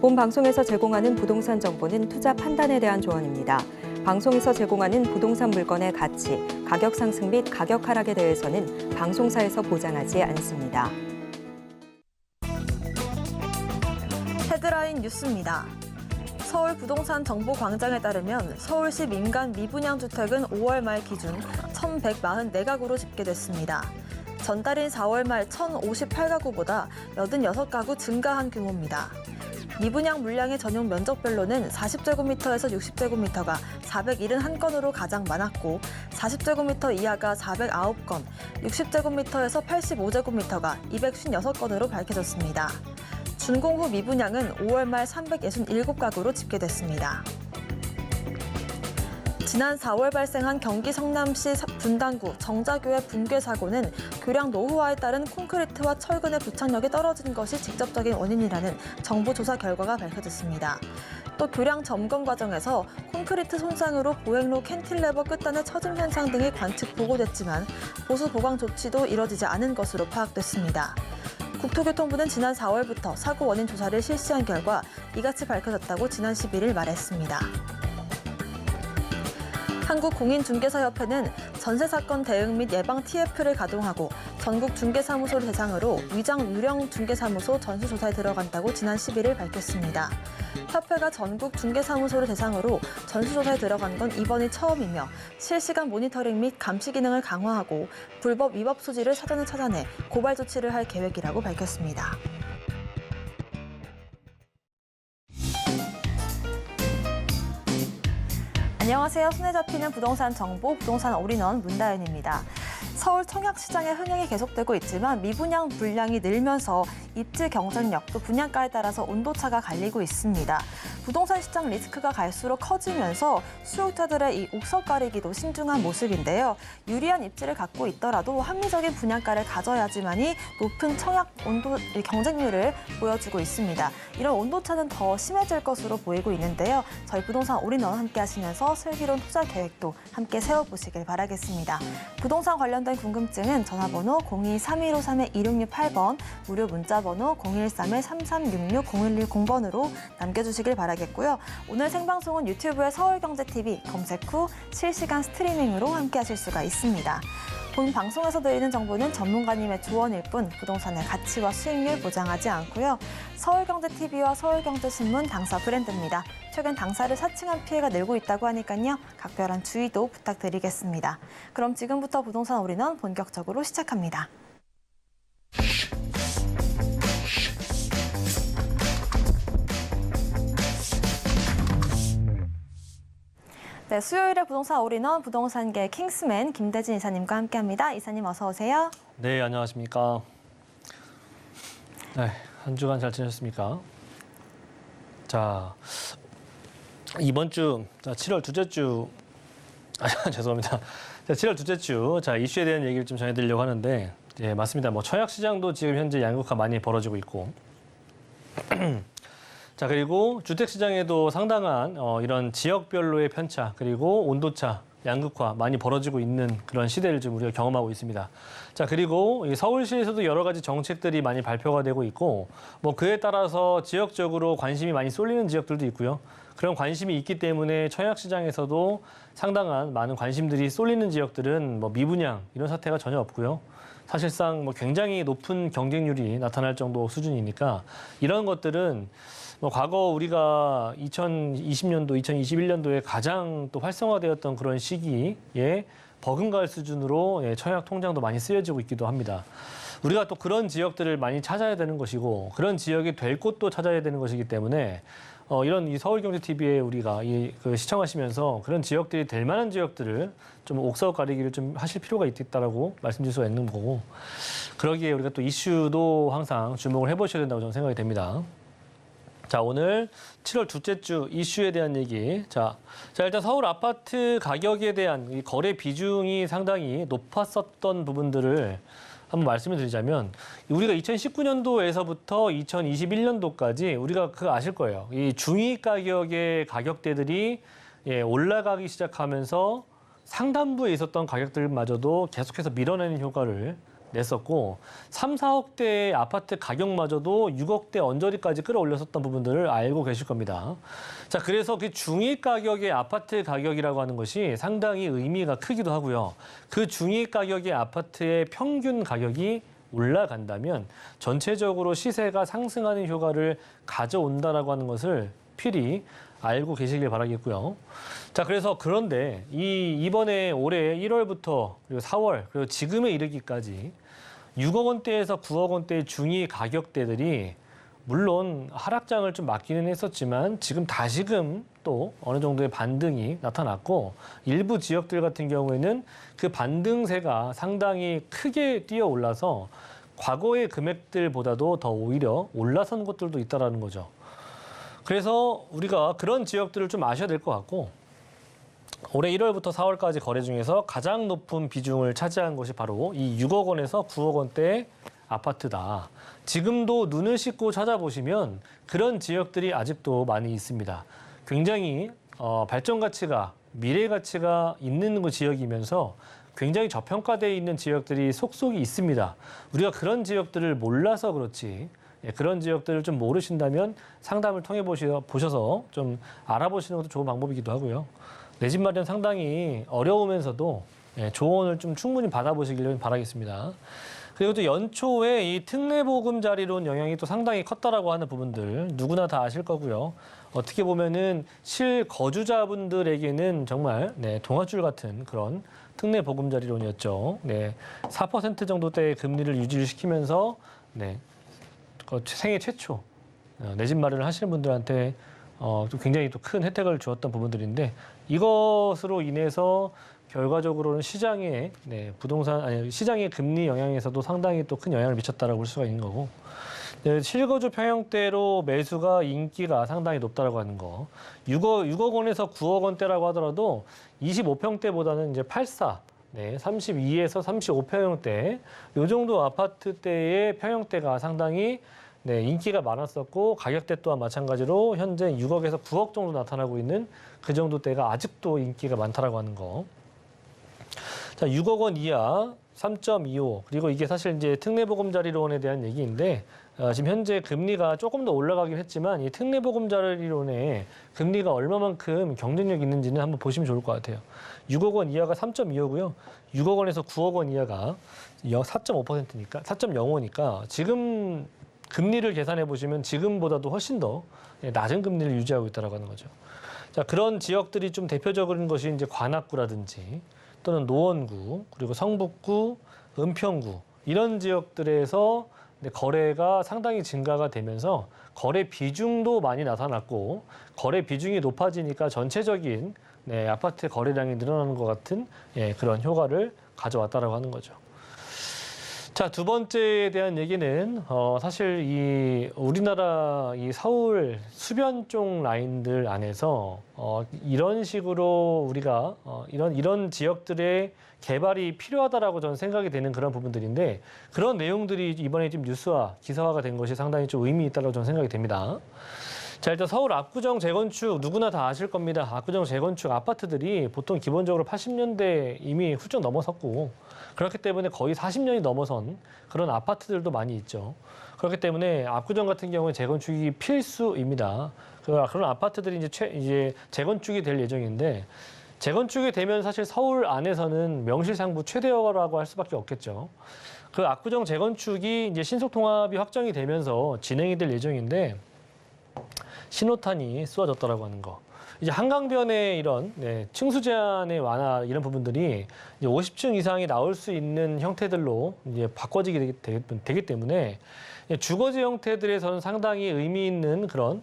본 방송에서 제공하는 부동산 정보는 투자 판단에 대한 조언입니다. 방송에서 제공하는 부동산 물건의 가치, 가격 상승 및 가격 하락에 대해서는 방송사에서 보장하지 않습니다. 헤드라인 뉴스입니다. 서울 부동산 정보광장에 따르면 서울시 민간 미분양 주택은 5월 말 기준 1,144가구로 집계됐습니다. 전달인 4월 말 1,058가구보다 86가구 증가한 규모입니다. 미분양 물량의 전용 면적별로는 40제곱미터에서 60제곱미터가 471건으로 가장 많았고 40제곱미터 이하가 409건, 60제곱미터에서 85제곱미터가 256건으로 밝혀졌습니다. 준공 후 미분양은 5월 말 367가구로 집계됐습니다. 지난 4월 발생한 경기 성남시 분당구 정자교회 붕괴 사고는 교량 노후화에 따른 콘크리트와 철근의 부착력이 떨어진 것이 직접적인 원인이라는 정부 조사 결과가 밝혀졌습니다. 또 교량 점검 과정에서 콘크리트 손상으로 보행로 캔틸레버 끝단의 처짐 현상 등이 관측 보고됐지만 보수 보강 조치도 이뤄지지 않은 것으로 파악됐습니다. 국토교통부는 지난 4월부터 사고 원인 조사를 실시한 결과 이같이 밝혀졌다고 지난 11일 말했습니다. 한국공인중개사협회는 전세사건 대응 및 예방 TF를 가동하고 전국 중개사무소를 대상으로 위장 유령 중개사무소 전수조사에 들어간다고 지난 11일 밝혔습니다. 협회가 전국 중개사무소를 대상으로 전수조사에 들어간 건 이번이 처음이며 실시간 모니터링 및 감시 기능을 강화하고 불법 위법 소지를 사전에 찾아내 고발 조치를 할 계획이라고 밝혔습니다. 안녕하세요. 손에 잡히는 부동산 정보, 부동산 올인원 문다연입니다. 서울 청약시장의 흥행이 계속되고 있지만 미분양 물량이 늘면서 입지 경쟁력 또 분양가에 따라서 온도차가 갈리고 있습니다. 부동산 시장 리스크가 갈수록 커지면서 수요자들의 이 옥석 가리기도 신중한 모습인데요. 유리한 입지를 갖고 있더라도 합리적인 분양가를 가져야지만이 높은 청약 온도 경쟁률을 보여주고 있습니다. 이런 온도차는 더 심해질 것으로 보이고 있는데요. 저희 부동산 올인원 함께 하시면서 슬기로운 투자 계획도 함께 세워보시길 바라겠습니다. 부동산 관련된 궁금증은 전화번호 02-3153-2668번, 무료 문자번호 013-3366-0110번으로 남겨주시길 바라겠고요. 오늘 생방송은 유튜브의 서울경제TV 검색 후 실시간 스트리밍으로 함께 하실 수가 있습니다. 본 방송에서 드리는 정보는 전문가님의 조언일 뿐 부동산의 가치와 수익률 보장하지 않고요. 서울경제TV와 서울경제신문 당사 브랜드입니다. 최근 당사를 사칭한 피해가 늘고 있다고 하니까요. 각별한 주의도 부탁드리겠습니다. 그럼 지금부터 부동산 올인원 본격적으로 시작합니다. 네, 수요일에 부동산 올인원 부동산계 킹스맨 김대진 이사님과 함께합니다. 이사님 어서 오세요. 네, 안녕하십니까. 네, 한 주간 잘 지내셨습니까? 자, 이번 주 7월 둘째 주 죄송합니다. 자, 7월 둘째 주 이슈에 대한 얘기를 좀 전해드리려고 하는데, 예, 맞습니다. 뭐 청약 시장도 지금 현재 양극화 많이 벌어지고 있고. 자, 그리고 주택시장에도 상당한 이런 지역별로의 편차, 그리고 온도차, 양극화 많이 벌어지고 있는 그런 시대를 지금 우리가 경험하고 있습니다. 자, 그리고 이 서울시에서도 여러 가지 정책들이 많이 발표가 되고 있고, 뭐 그에 따라서 지역적으로 관심이 많이 쏠리는 지역들도 있고요. 그런 관심이 있기 때문에 청약시장에서도 상당한 많은 관심들이 쏠리는 지역들은 뭐 미분양 이런 사태가 전혀 없고요. 사실상 뭐 굉장히 높은 경쟁률이 나타날 정도 수준이니까 이런 것들은 뭐 과거 우리가 2020년도, 2021년도에 가장 또 활성화되었던 그런 시기에 버금갈 수준으로 청약 통장도 많이 쓰여지고 있기도 합니다. 우리가 또 그런 지역들을 많이 찾아야 되는 것이고 그런 지역이 될 곳도 찾아야 되는 것이기 때문에 이런 이 서울경제TV에 우리가 시청하시면서 그런 지역들이 될 만한 지역들을 좀 옥석 가리기를 좀 하실 필요가 있다라고 말씀드릴 수가 있는 거고, 그러기에 우리가 또 이슈도 항상 주목을 해보셔야 된다고 저는 생각이 됩니다. 자, 오늘 7월 둘째 주 이슈에 대한 얘기. 자, 일단 서울 아파트 가격에 대한 이 거래 비중이 상당히 높았었던 부분들을 한번 말씀을 드리자면, 우리가 2019년도에서부터 2021년도까지 우리가 그거 아실 거예요. 이 중위 가격의 가격대들이 올라가기 시작하면서 상단부에 있었던 가격들마저도 계속해서 밀어내는 효과를 냈었고 3, 4억대의 아파트 가격마저도 6억대 언저리까지 끌어올렸었던 부분들을 알고 계실 겁니다. 자, 그래서 그 중위 가격의 아파트 가격이라고 하는 것이 상당히 의미가 크기도 하고요. 그 중위 가격의 아파트의 평균 가격이 올라간다면 전체적으로 시세가 상승하는 효과를 가져온다라고 하는 것을 필히 알고 계시길 바라겠고요. 자, 그래서 그런데 이번에 올해 1월부터 그리고 4월 그리고 지금에 이르기까지 6억 원대에서 9억 원대의 중위 가격대들이 물론 하락장을 좀 맞기는 했었지만 지금 다시금 또 어느 정도의 반등이 나타났고 일부 지역들 같은 경우에는 그 반등세가 상당히 크게 뛰어 올라서 과거의 금액들보다도 더 오히려 올라선 곳들도 있다라는 거죠. 그래서 우리가 그런 지역들을 좀 아셔야 될 것 같고 올해 1월부터 4월까지 거래 중에서 가장 높은 비중을 차지한 것이 바로 이 6억 원에서 9억 원대의 아파트다. 지금도 눈을 씻고 찾아보시면 그런 지역들이 아직도 많이 있습니다. 굉장히 발전 가치가, 미래 가치가 있는 그 지역이면서 굉장히 저평가되어 있는 지역들이 속속이 있습니다. 우리가 그런 지역들을 몰라서 그렇지 그런 지역들을 좀 모르신다면 상담을 통해 보셔서 좀 알아보시는 것도 좋은 방법이기도 하고요. 내 집 마련 상당히 어려우면서도 조언을 좀 충분히 받아보시길 바라겠습니다. 그리고 또 연초에 이 특례보금자리론 영향이 또 상당히 컸다라고 하는 부분들 누구나 다 아실 거고요. 어떻게 보면은 실거주자분들에게는 정말 동아줄 같은 그런 특례보금자리론이었죠. 4% 정도대의 금리를 유지를 시키면서 생애 최초 내 집 마련을 하시는 분들한테 또 굉장히 또 큰 혜택을 주었던 부분들인데 이것으로 인해서 결과적으로는 시장의 시장의 금리 영향에서도 상당히 또 큰 영향을 미쳤다라고 볼 수가 있는 거고 실거주 평형대로 매수가 인기가 상당히 높다라고 하는 거 6억 원에서 9억 원대라고 하더라도 25평대보다는 이제 84 32에서 35평형대 이 정도 아파트대의 평형대가 상당히 인기가 많았었고 가격대 또한 마찬가지로 현재 6억에서 9억 정도 나타나고 있는 그 정도대가 아직도 인기가 많다라고 하는 거. 자, 6억 원 이하 3.25 그리고 이게 사실 이제 특례보금자리론에 대한 얘기인데 지금 현재 금리가 조금 더 올라가긴 했지만 이 특례보금자리론에 금리가 얼마만큼 경쟁력 있는지는 한번 보시면 좋을 것 같아요. 6억 원 이하가 3.25고요. 6억 원에서 9억 원 이하가 4.5%니까 4.05니까 지금 금리를 계산해 보시면 지금보다도 훨씬 더 낮은 금리를 유지하고 있다고 하는 거죠. 자, 그런 지역들이 좀 대표적인 것이 이제 관악구라든지 또는 노원구, 그리고 성북구, 은평구 이런 지역들에서 거래가 상당히 증가가 되면서 거래 비중도 많이 나타났고 거래 비중이 높아지니까 전체적인 아파트 거래량이 늘어나는 것 같은 그런 효과를 가져왔다라고 하는 거죠. 자, 두 번째에 대한 얘기는 사실 이 우리나라 이 서울 수변 쪽 라인들 안에서 이런 식으로 우리가 이런 지역들의 개발이 필요하다라고 저는 생각이 되는 그런 부분들인데 그런 내용들이 이번에 좀 뉴스화, 기사화가 된 것이 상당히 좀 의미 있다고 저는 생각이 됩니다. 자, 일단 서울 압구정 재건축 누구나 다 아실 겁니다. 압구정 재건축 아파트들이 보통 기본적으로 80년대 이미 훌쩍 넘어섰고 그렇기 때문에 거의 40년이 넘어선 그런 아파트들도 많이 있죠. 그렇기 때문에 압구정 같은 경우에 재건축이 필수입니다. 그런 아파트들이 이제 재건축이 될 예정인데 재건축이 되면 사실 서울 안에서는 명실상부 최대여라고 할 수밖에 없겠죠. 그 압구정 재건축이 이제 신속통합이 확정이 되면서 진행이 될 예정인데 신호탄이 쏘아졌다라고 하는 거. 이제 한강변의 이런 층수 제한의 완화 이런 부분들이 이제 50층 이상이 나올 수 있는 형태들로 이제 바꿔지게 되기 때문에 주거지 형태들에서는 상당히 의미 있는 그런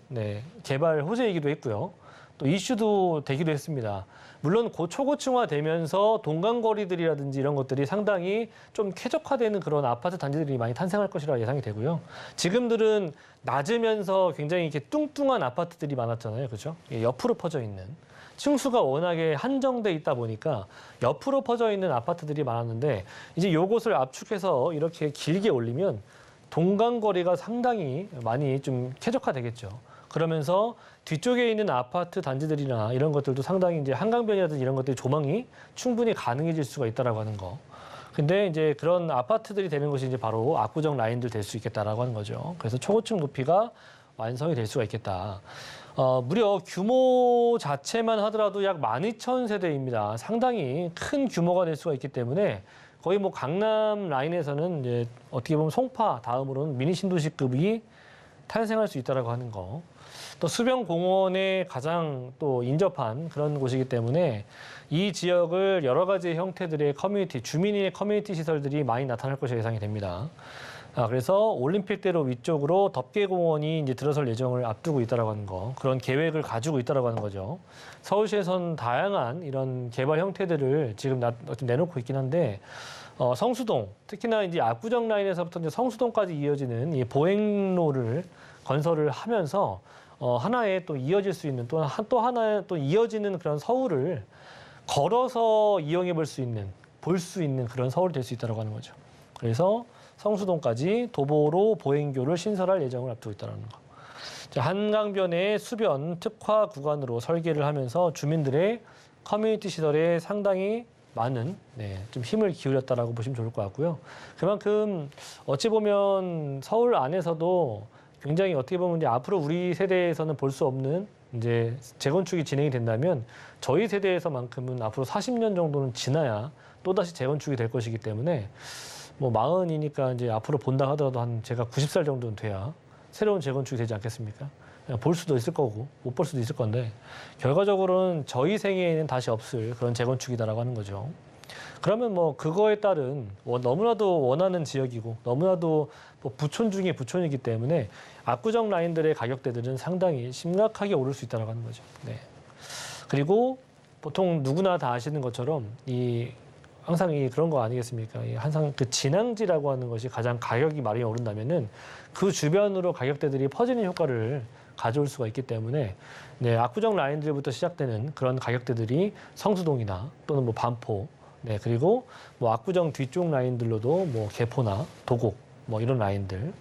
개발 호재이기도 했고요. 또 이슈도 되기도 했습니다. 물론 초고층화 되면서 동간거리들이라든지 이런 것들이 상당히 좀 쾌적화되는 그런 아파트 단지들이 많이 탄생할 것이라 예상이 되고요. 지금들은 낮으면서 굉장히 이렇게 뚱뚱한 아파트들이 많았잖아요. 그렇죠? 옆으로 퍼져 있는. 층수가 워낙에 한정돼 있다 보니까 옆으로 퍼져 있는 아파트들이 많았는데 이제 요것을 압축해서 이렇게 길게 올리면 동간거리가 상당히 많이 좀 쾌적화되겠죠. 그러면서 뒤쪽에 있는 아파트 단지들이나 이런 것들도 상당히 이제 한강변이라든지 이런 것들이 조망이 충분히 가능해질 수가 있다라고 하는 거. 근데 이제 그런 아파트들이 되는 것이 이제 바로 압구정 라인들 될 수 있겠다라고 하는 거죠. 그래서 초고층 높이가 완성이 될 수가 있겠다. 무려 규모 자체만 하더라도 약 12,000세대입니다. 상당히 큰 규모가 될 수가 있기 때문에 거의 뭐 강남 라인에서는 이제 어떻게 보면 송파 다음으로는 미니 신도시급이 탄생할 수 있다라고 하는 거. 또 수변공원에 가장 또 인접한 그런 곳이기 때문에 이 지역을 여러 가지 형태들의 커뮤니티, 주민의 커뮤니티 시설들이 많이 나타날 것이 예상이 됩니다. 그래서 올림픽대로 위쪽으로 덮개공원이 이제 들어설 예정을 앞두고 있다라고 하는 거, 그런 계획을 가지고 있다라고 하는 거죠. 서울시에서는 다양한 이런 개발 형태들을 지금 내놓고 있긴 한데, 성수동, 특히나 이제 압구정 라인에서부터 이제 성수동까지 이어지는 이 보행로를 건설을 하면서 하나의 또 이어질 수 있는 또 하나의 또 이어지는 그런 서울을 걸어서 이용해 볼 수 있는, 볼 수 있는 그런 서울이 될 수 있다라고 하는 거죠. 그래서 성수동까지 도보로 보행교를 신설할 예정을 앞두고 있다는 거. 한강변의 수변 특화 구간으로 설계를 하면서 주민들의 커뮤니티 시설에 상당히 많은 좀 힘을 기울였다라고 보시면 좋을 것 같고요. 그만큼 어찌 보면 서울 안에서도 굉장히 어떻게 보면 이제 앞으로 우리 세대에서는 볼 수 없는 이제 재건축이 진행이 된다면 저희 세대에서만큼은 앞으로 40년 정도는 지나야 또다시 재건축이 될 것이기 때문에 뭐 40이니까 이제 앞으로 본다 하더라도 한 제가 90살 정도는 돼야 새로운 재건축이 되지 않겠습니까? 그냥 볼 수도 있을 거고 못 볼 수도 있을 건데 결과적으로는 저희 생애에는 다시 없을 그런 재건축이다라고 하는 거죠. 그러면 뭐 그거에 따른 너무나도 원하는 지역이고 너무나도 뭐 부촌 중에 부촌이기 때문에 압구정 라인들의 가격대들은 상당히 심각하게 오를 수 있다고 하는 거죠. 네. 그리고 보통 누구나 다 아시는 것처럼 항상 그런 거 아니겠습니까? 항상 그 진앙지라고 하는 것이 가장 가격이 많이 오른다면은 그 주변으로 가격대들이 퍼지는 효과를 가져올 수가 있기 때문에 압구정 라인들부터 시작되는 그런 가격대들이 성수동이나 또는 뭐 반포, 그리고 뭐 압구정 뒤쪽 라인들로도 뭐 개포나 도곡 뭐 이런 라인들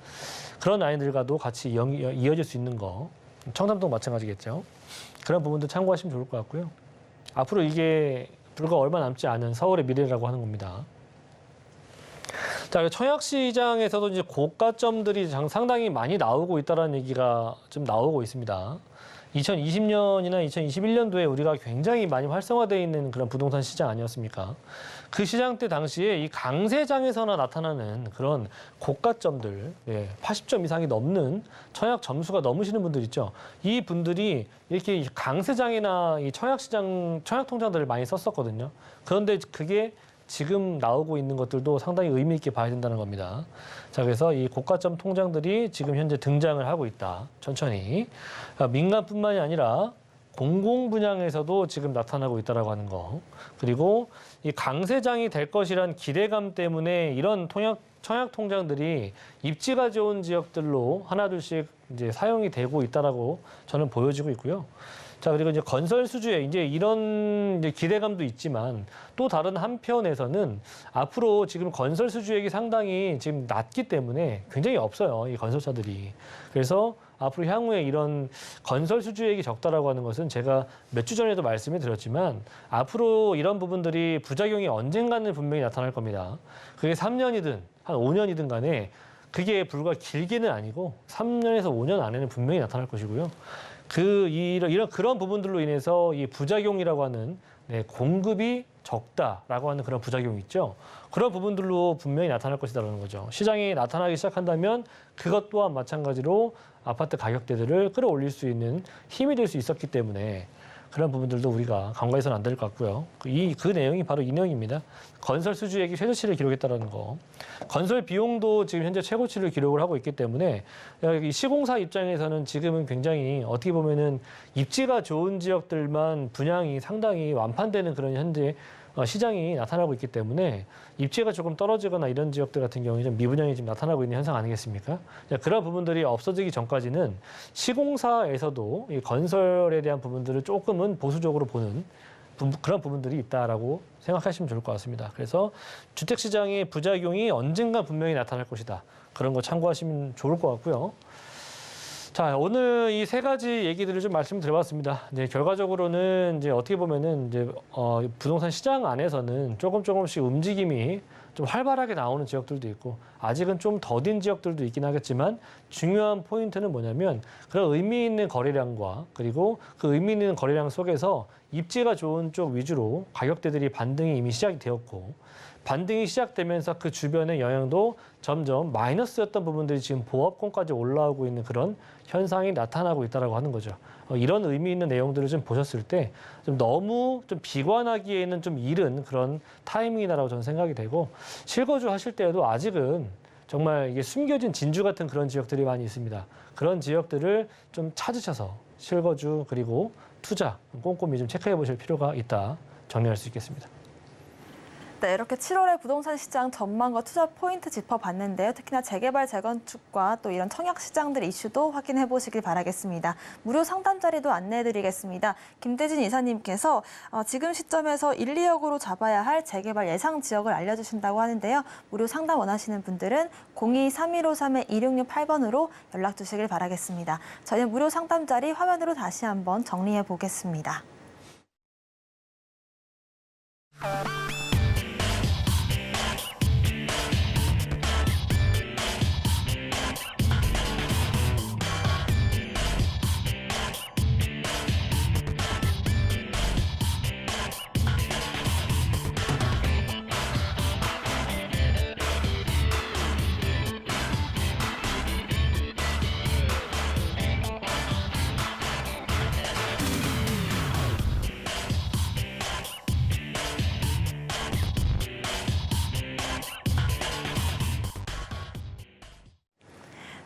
그런 라인들과도 같이 이어질 수 있는 거, 청담동 마찬가지겠죠. 그런 부분도 참고하시면 좋을 것 같고요. 앞으로 이게 불과 얼마 남지 않은 서울의 미래라고 하는 겁니다. 자, 청약시장에서도 이제 고가점들이 상당히 많이 나오고 있다는 얘기가 좀 나오고 있습니다. 2020년이나 2021년도에 우리가 굉장히 많이 활성화되어 있는 그런 부동산 시장 아니었습니까? 그 시장 때 당시에 이 강세장에서나 나타나는 그런 고가점들, 80점 이상이 넘는 청약 점수가 넘으시는 분들 있죠. 이 분들이 이렇게 강세장이나 이 청약 통장들을 많이 썼었거든요. 그런데 그게 지금 나오고 있는 것들도 상당히 의미 있게 봐야 된다는 겁니다. 자, 그래서 이 고가점 통장들이 지금 현재 등장을 하고 있다. 천천히. 민간뿐만이 아니라 공공 분양에서도 지금 나타나고 있다라고 하는 거. 그리고 이 강세장이 될 것이란 기대감 때문에 이런 청약 통장들이 입지가 좋은 지역들로 하나둘씩 이제 사용이 되고 있다라고 저는 보여지고 있고요. 자, 그리고 이제 건설 수주에 이제 이런 이제 기대감도 있지만 또 다른 한편에서는 앞으로 지금 건설 수주액이 상당히 지금 낮기 때문에 굉장히 없어요. 이 건설사들이. 그래서 앞으로 향후에 이런 건설 수주액이 적다라고 하는 것은 제가 몇 주 전에도 말씀을 드렸지만 앞으로 이런 부분들이 부작용이 언젠가는 분명히 나타날 겁니다. 그게 3년이든 한 5년이든 간에 그게 불과 길게는 아니고 3년에서 5년 안에는 분명히 나타날 것이고요. 그런 부분들로 인해서 이 부작용이라고 하는 공급이 적다라고 하는 그런 부작용이 있죠. 그런 부분들로 분명히 나타날 것이다라는 거죠. 시장이 나타나기 시작한다면 그것 또한 마찬가지로 아파트 가격대들을 끌어올릴 수 있는 힘이 될 수 있었기 때문에 그런 부분들도 우리가 간과해서는 안 될 것 같고요. 그 내용이 바로 이 내용입니다. 건설 수주액이 최저치를 기록했다는 거. 건설 비용도 지금 현재 최고치를 기록을 하고 있기 때문에 이 시공사 입장에서는 지금은 굉장히 어떻게 보면은 입지가 좋은 지역들만 분양이 상당히 완판되는 그런 현재 시장이 나타나고 있기 때문에 입지가 조금 떨어지거나 이런 지역들 같은 경우에 좀 미분양이 지금 나타나고 있는 현상 아니겠습니까? 그런 부분들이 없어지기 전까지는 시공사에서도 이 건설에 대한 부분들을 조금은 보수적으로 보는 그런 부분들이 있다라고 생각하시면 좋을 것 같습니다. 그래서 주택시장의 부작용이 언젠가 분명히 나타날 것이다. 그런 거 참고하시면 좋을 것 같고요. 자, 오늘 이 세 가지 얘기들을 좀 말씀드려봤습니다. 이제 결과적으로는 이제 어떻게 보면은 이제 부동산 시장 안에서는 조금씩 움직임이 좀 활발하게 나오는 지역들도 있고 아직은 좀 더딘 지역들도 있긴 하겠지만 중요한 포인트는 뭐냐면 그런 의미 있는 거래량과 그리고 그 의미 있는 거래량 속에서 입지가 좋은 쪽 위주로 가격대들이 반등이 이미 시작이 되었고 반등이 시작되면서 그 주변의 영향도 점점 마이너스였던 부분들이 지금 보합권까지 올라오고 있는 그런 현상이 나타나고 있다고 하는 거죠. 이런 의미 있는 내용들을 좀 보셨을 때 좀 너무 좀 비관하기에는 좀 이른 그런 타이밍이다라고 저는 생각이 되고 실거주 하실 때에도 아직은 정말 이게 숨겨진 진주 같은 그런 지역들이 많이 있습니다. 그런 지역들을 좀 찾으셔서 실거주 그리고 투자 꼼꼼히 좀 체크해 보실 필요가 있다 정리할 수 있겠습니다. 네, 이렇게 7월의 부동산 시장 전망과 투자 포인트 짚어봤는데요. 특히나 재개발, 재건축과 또 이런 청약 시장들 이슈도 확인해 보시길 바라겠습니다. 무료 상담 자리도 안내해드리겠습니다. 김대진 이사님께서 지금 시점에서 1, 2억으로 잡아야 할 재개발 예상 지역을 알려주신다고 하는데요. 무료 상담 원하시는 분들은 02-3153-2668번으로 연락 주시길 바라겠습니다. 저희는 무료 상담 자리 화면으로 다시 한번 정리해 보겠습니다.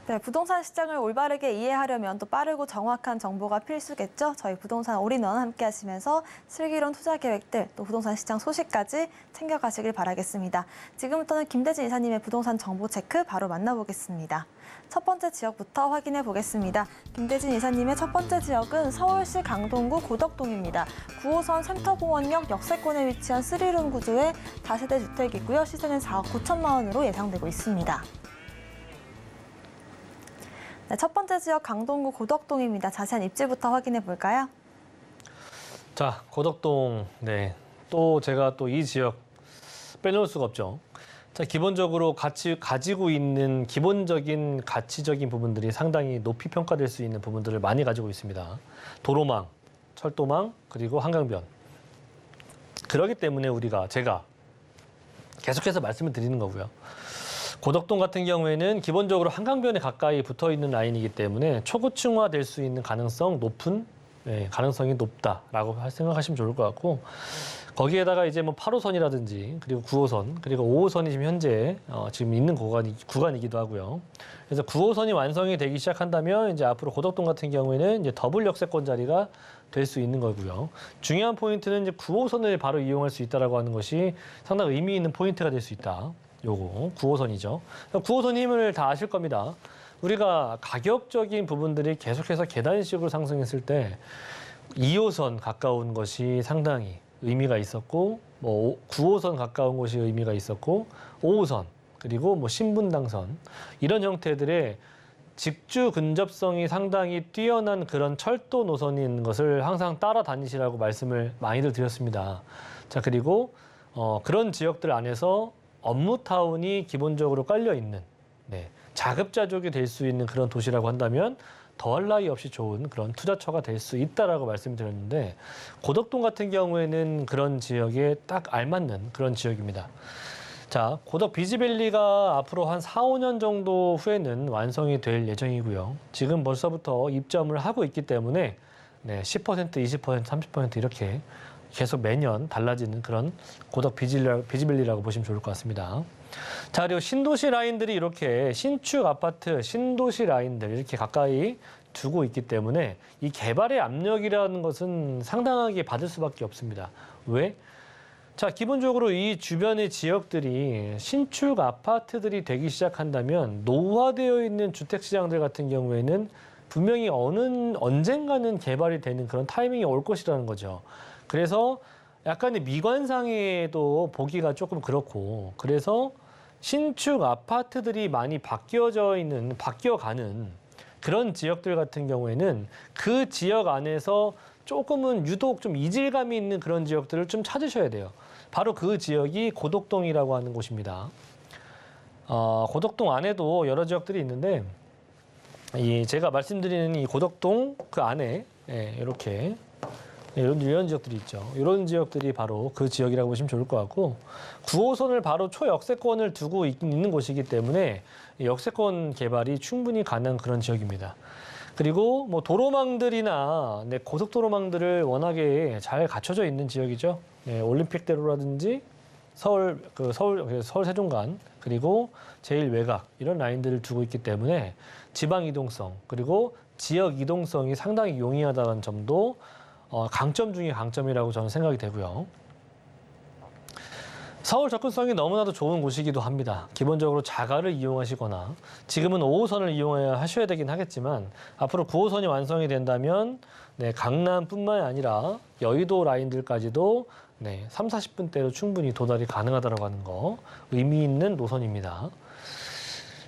네, 부동산 시장을 올바르게 이해하려면 또 빠르고 정확한 정보가 필수겠죠. 저희 부동산 올인원 함께 하시면서 슬기로운 투자 계획들, 또 부동산 시장 소식까지 챙겨가시길 바라겠습니다. 지금부터는 김대진 이사님의 부동산 정보 체크 바로 만나보겠습니다. 첫 번째 지역부터 확인해 보겠습니다. 김대진 이사님의 첫 번째 지역은 서울시 강동구 고덕동입니다. 9호선 센터공원역 역세권에 위치한 3룸 구조의 다세대 주택이고요. 시세는 4억 9천만 원으로 예상되고 있습니다. 네, 첫 번째 지역 강동구 고덕동입니다. 자세한 입지부터 확인해 볼까요? 자, 고덕동. 네. 또 제가 또 이 지역 빼놓을 수가 없죠. 자, 기본적으로 가지고 있는 기본적인 가치적인 부분들이 상당히 높이 평가될 수 있는 부분들을 많이 가지고 있습니다. 도로망, 철도망, 그리고 한강변. 그렇기 때문에 제가 계속해서 말씀을 드리는 거고요. 고덕동 같은 경우에는 기본적으로 한강변에 가까이 붙어 있는 라인이기 때문에 초고층화 될 수 있는 가능성이 높다라고 생각하시면 좋을 것 같고 거기에다가 이제 뭐 8호선이라든지 그리고 9호선 그리고 5호선이 지금 현재 지금 있는 구간이기도 하고요. 그래서 9호선이 완성이 되기 시작한다면 이제 앞으로 고덕동 같은 경우에는 이제 더블 역세권 자리가 될 수 있는 거고요. 중요한 포인트는 이제 9호선을 바로 이용할 수 있다라고 하는 것이 상당히 의미 있는 포인트가 될 수 있다. 요거 9호선이죠. 9호선 힘을 다 아실 겁니다. 우리가 가격적인 부분들이 계속해서 계단식으로 상승했을 때 2호선 가까운 것이 상당히 의미가 있었고, 뭐 9호선 가까운 것이 의미가 있었고, 5호선 그리고 뭐 신분당선 이런 형태들의 직주 근접성이 상당히 뛰어난 그런 철도 노선이 있는 것을 항상 따라다니시라고 말씀을 많이들 드렸습니다. 자, 그리고 그런 지역들 안에서 업무타운이 기본적으로 깔려있는 자급자족이 될 수 있는 그런 도시라고 한다면 더할 나위 없이 좋은 그런 투자처가 될 수 있다라고 말씀드렸는데 고덕동 같은 경우에는 그런 지역에 딱 알맞는 그런 지역입니다. 자, 고덕 비지밸리가 앞으로 한 4, 5년 정도 후에는 완성이 될 예정이고요. 지금 벌써부터 입점을 하고 있기 때문에 10%, 20%, 30% 이렇게 계속 매년 달라지는 그런 고덕 비지밸리라고 보시면 좋을 것 같습니다. 자, 그리고 신도시 라인들이 이렇게 신축 아파트, 신도시 라인들 이렇게 가까이 두고 있기 때문에 이 개발의 압력이라는 것은 상당하게 받을 수밖에 없습니다. 왜? 자, 기본적으로 이 주변의 지역들이 신축 아파트들이 되기 시작한다면 노후화되어 있는 주택시장들 같은 경우에는 분명히 언젠가는 개발이 되는 그런 타이밍이 올 것이라는 거죠. 그래서 약간의 미관상에도 보기가 조금 그렇고 그래서 신축 아파트들이 많이 바뀌어가는 그런 지역들 같은 경우에는 그 지역 안에서 조금은 유독 좀 이질감이 있는 그런 지역들을 좀 찾으셔야 돼요. 바로 그 지역이 고덕동이라고 하는 곳입니다. 고덕동 안에도 여러 지역들이 있는데 제가 말씀드리는 이 고덕동 그 안에 이렇게 이런 지역들이 있죠. 이런 지역들이 바로 그 지역이라고 보시면 좋을 것 같고 9호선을 바로 초역세권을 두고 있는 곳이기 때문에 역세권 개발이 충분히 가능한 그런 지역입니다. 그리고 뭐 도로망들이나 고속도로망들을 워낙에 잘 갖춰져 있는 지역이죠. 올림픽대로라든지 서울 세종간 그리고 제일 외곽 이런 라인들을 두고 있기 때문에 지방 이동성 그리고 지역 이동성이 상당히 용이하다는 점도 강점 중에 강점이라고 저는 생각이 되고요. 서울 접근성이 너무나도 좋은 곳이기도 합니다. 기본적으로 자가를 이용하시거나 지금은 5호선을 이용해야 하셔야 되긴 하겠지만 앞으로 9호선이 완성이 된다면 강남뿐만 아니라 여의도 라인들까지도 3, 40분대로 충분히 도달이 가능하다고 하는 거 의미 있는 노선입니다.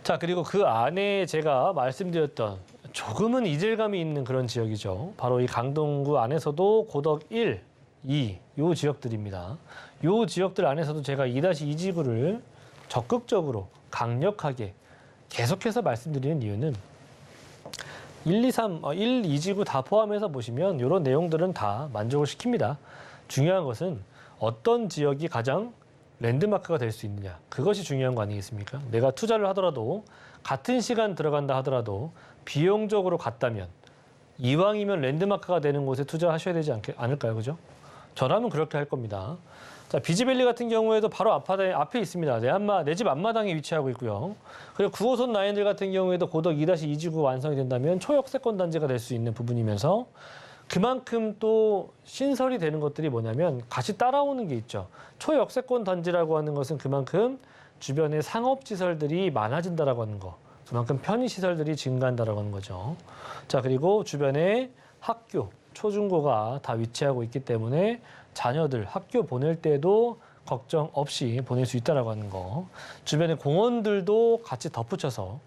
자, 그리고 그 안에 제가 말씀드렸던 조금은 이질감이 있는 그런 지역이죠. 바로 이 강동구 안에서도 고덕 1, 2, 요 지역들입니다. 요 지역들 안에서도 제가 2-2지구를 적극적으로 강력하게 계속해서 말씀드리는 이유는 1, 2, 3, 1, 2지구 다 포함해서 보시면 이런 내용들은 다 만족을 시킵니다. 중요한 것은 어떤 지역이 가장 랜드마크가 될 수 있느냐. 그것이 중요한 거 아니겠습니까? 내가 투자를 하더라도 같은 시간 들어간다 하더라도 비용적으로 같다면 이왕이면 랜드마크가 되는 곳에 투자하셔야 되지 않을까요? 그죠? 저라면 그렇게 할 겁니다. 자, 비지밸리 같은 경우에도 바로 앞에 있습니다. 내 집 앞마당에 위치하고 있고요. 그리고 9호선 라인들 같은 경우에도 고덕 2-2지구 완성이 된다면 초역세권 단지가 될 수 있는 부분이면서 그만큼 또 신설이 되는 것들이 뭐냐면 같이 따라오는 게 있죠. 초역세권 단지라고 하는 것은 그만큼 주변에 상업시설들이 많아진다라고 하는 거. 그만큼 편의시설들이 증가한다라고 하는 거죠. 자, 그리고 주변에 학교, 초중고가 다 위치하고 있기 때문에 자녀들 학교 보낼 때도 걱정 없이 보낼 수 있다라고 하는 거. 주변에 공원들도 같이 덧붙여서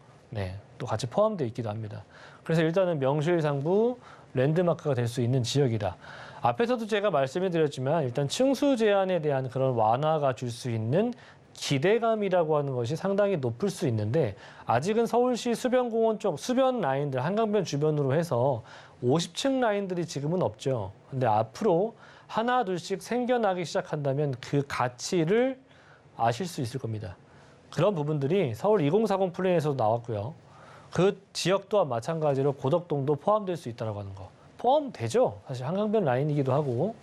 또 같이 포함되어 있기도 합니다. 그래서 일단은 명실상부 랜드마크가 될 수 있는 지역이다. 앞에서도 제가 말씀해 드렸지만 일단 층수 제한에 대한 그런 완화가 줄 수 있는 기대감이라고 하는 것이 상당히 높을 수 있는데 아직은 서울시 수변공원 쪽 수변 라인들 한강변 주변으로 해서 50층 라인들이 지금은 없죠. 근데 앞으로 하나 둘씩 생겨나기 시작한다면 그 가치를 아실 수 있을 겁니다. 그런 부분들이 서울 2040 플랜에서도 나왔고요. 그 지역 또한 마찬가지로 고덕동도 포함될 수 있다고 하는 거. 포함되죠. 사실 한강변 라인이기도 하고.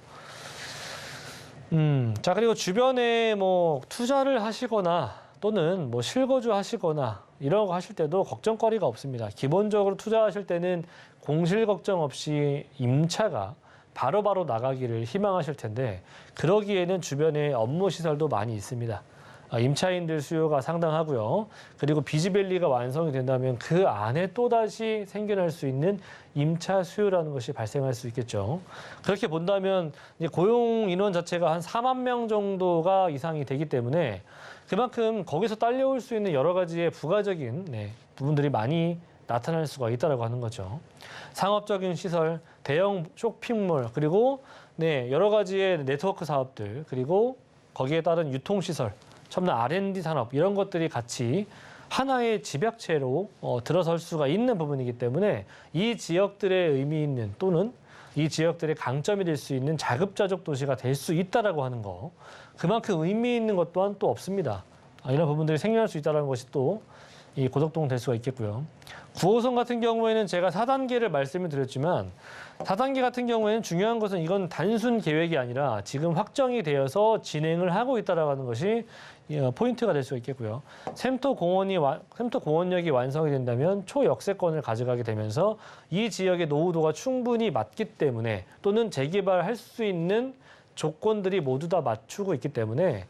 자, 그리고 주변에 뭐 투자를 하시거나 또는 뭐 실거주 하시거나 이런 거 하실 때도 걱정거리가 없습니다. 기본적으로 투자하실 때는 공실 걱정 없이 임차가 바로바로 나가기를 희망하실 텐데 그러기에는 주변에 업무 시설도 많이 있습니다. 임차인들 수요가 상당하고요. 그리고 비지밸리가 완성이 된다면 그 안에 또다시 생겨날 수 있는 임차 수요라는 것이 발생할 수 있겠죠. 그렇게 본다면 이제 고용 인원 자체가 한 4만 명 정도가 이상이 되기 때문에 그만큼 거기서 딸려올 수 있는 여러 가지의 부가적인 부분들이 많이 나타날 수가 있다고 하는 거죠. 상업적인 시설, 대형 쇼핑몰, 그리고 여러 가지의 네트워크 사업들, 그리고 거기에 따른 유통시설, 첨단 R&D 산업 이런 것들이 같이 하나의 집약체로 들어설 수가 있는 부분이기 때문에 이 지역들의 의미 있는 또는 이 지역들의 강점이 될 수 있는 자급자족 도시가 될 수 있다라고 하는 거. 그만큼 의미 있는 것 또한 또 없습니다. 이런 부분들이 생겨날 수 있다는 것이 또 이 고덕동 될 수가 있겠고요. 9호선 같은 경우에는 제가 4단계를 말씀을 드렸지만 4단계 같은 경우에는 중요한 것은 이건 단순 계획이 아니라 지금 확정이 되어서 진행을 하고 있다라고 하는 것이 포인트가 될 수가 있겠고요. 샘토 공원역이 완성이 된다면 초역세권을 가져가게 되면서 이 지역의 노후도가 충분히 맞기 때문에 또는 재개발할 수 있는 조건들이 모두 다 맞추고 있기 때문에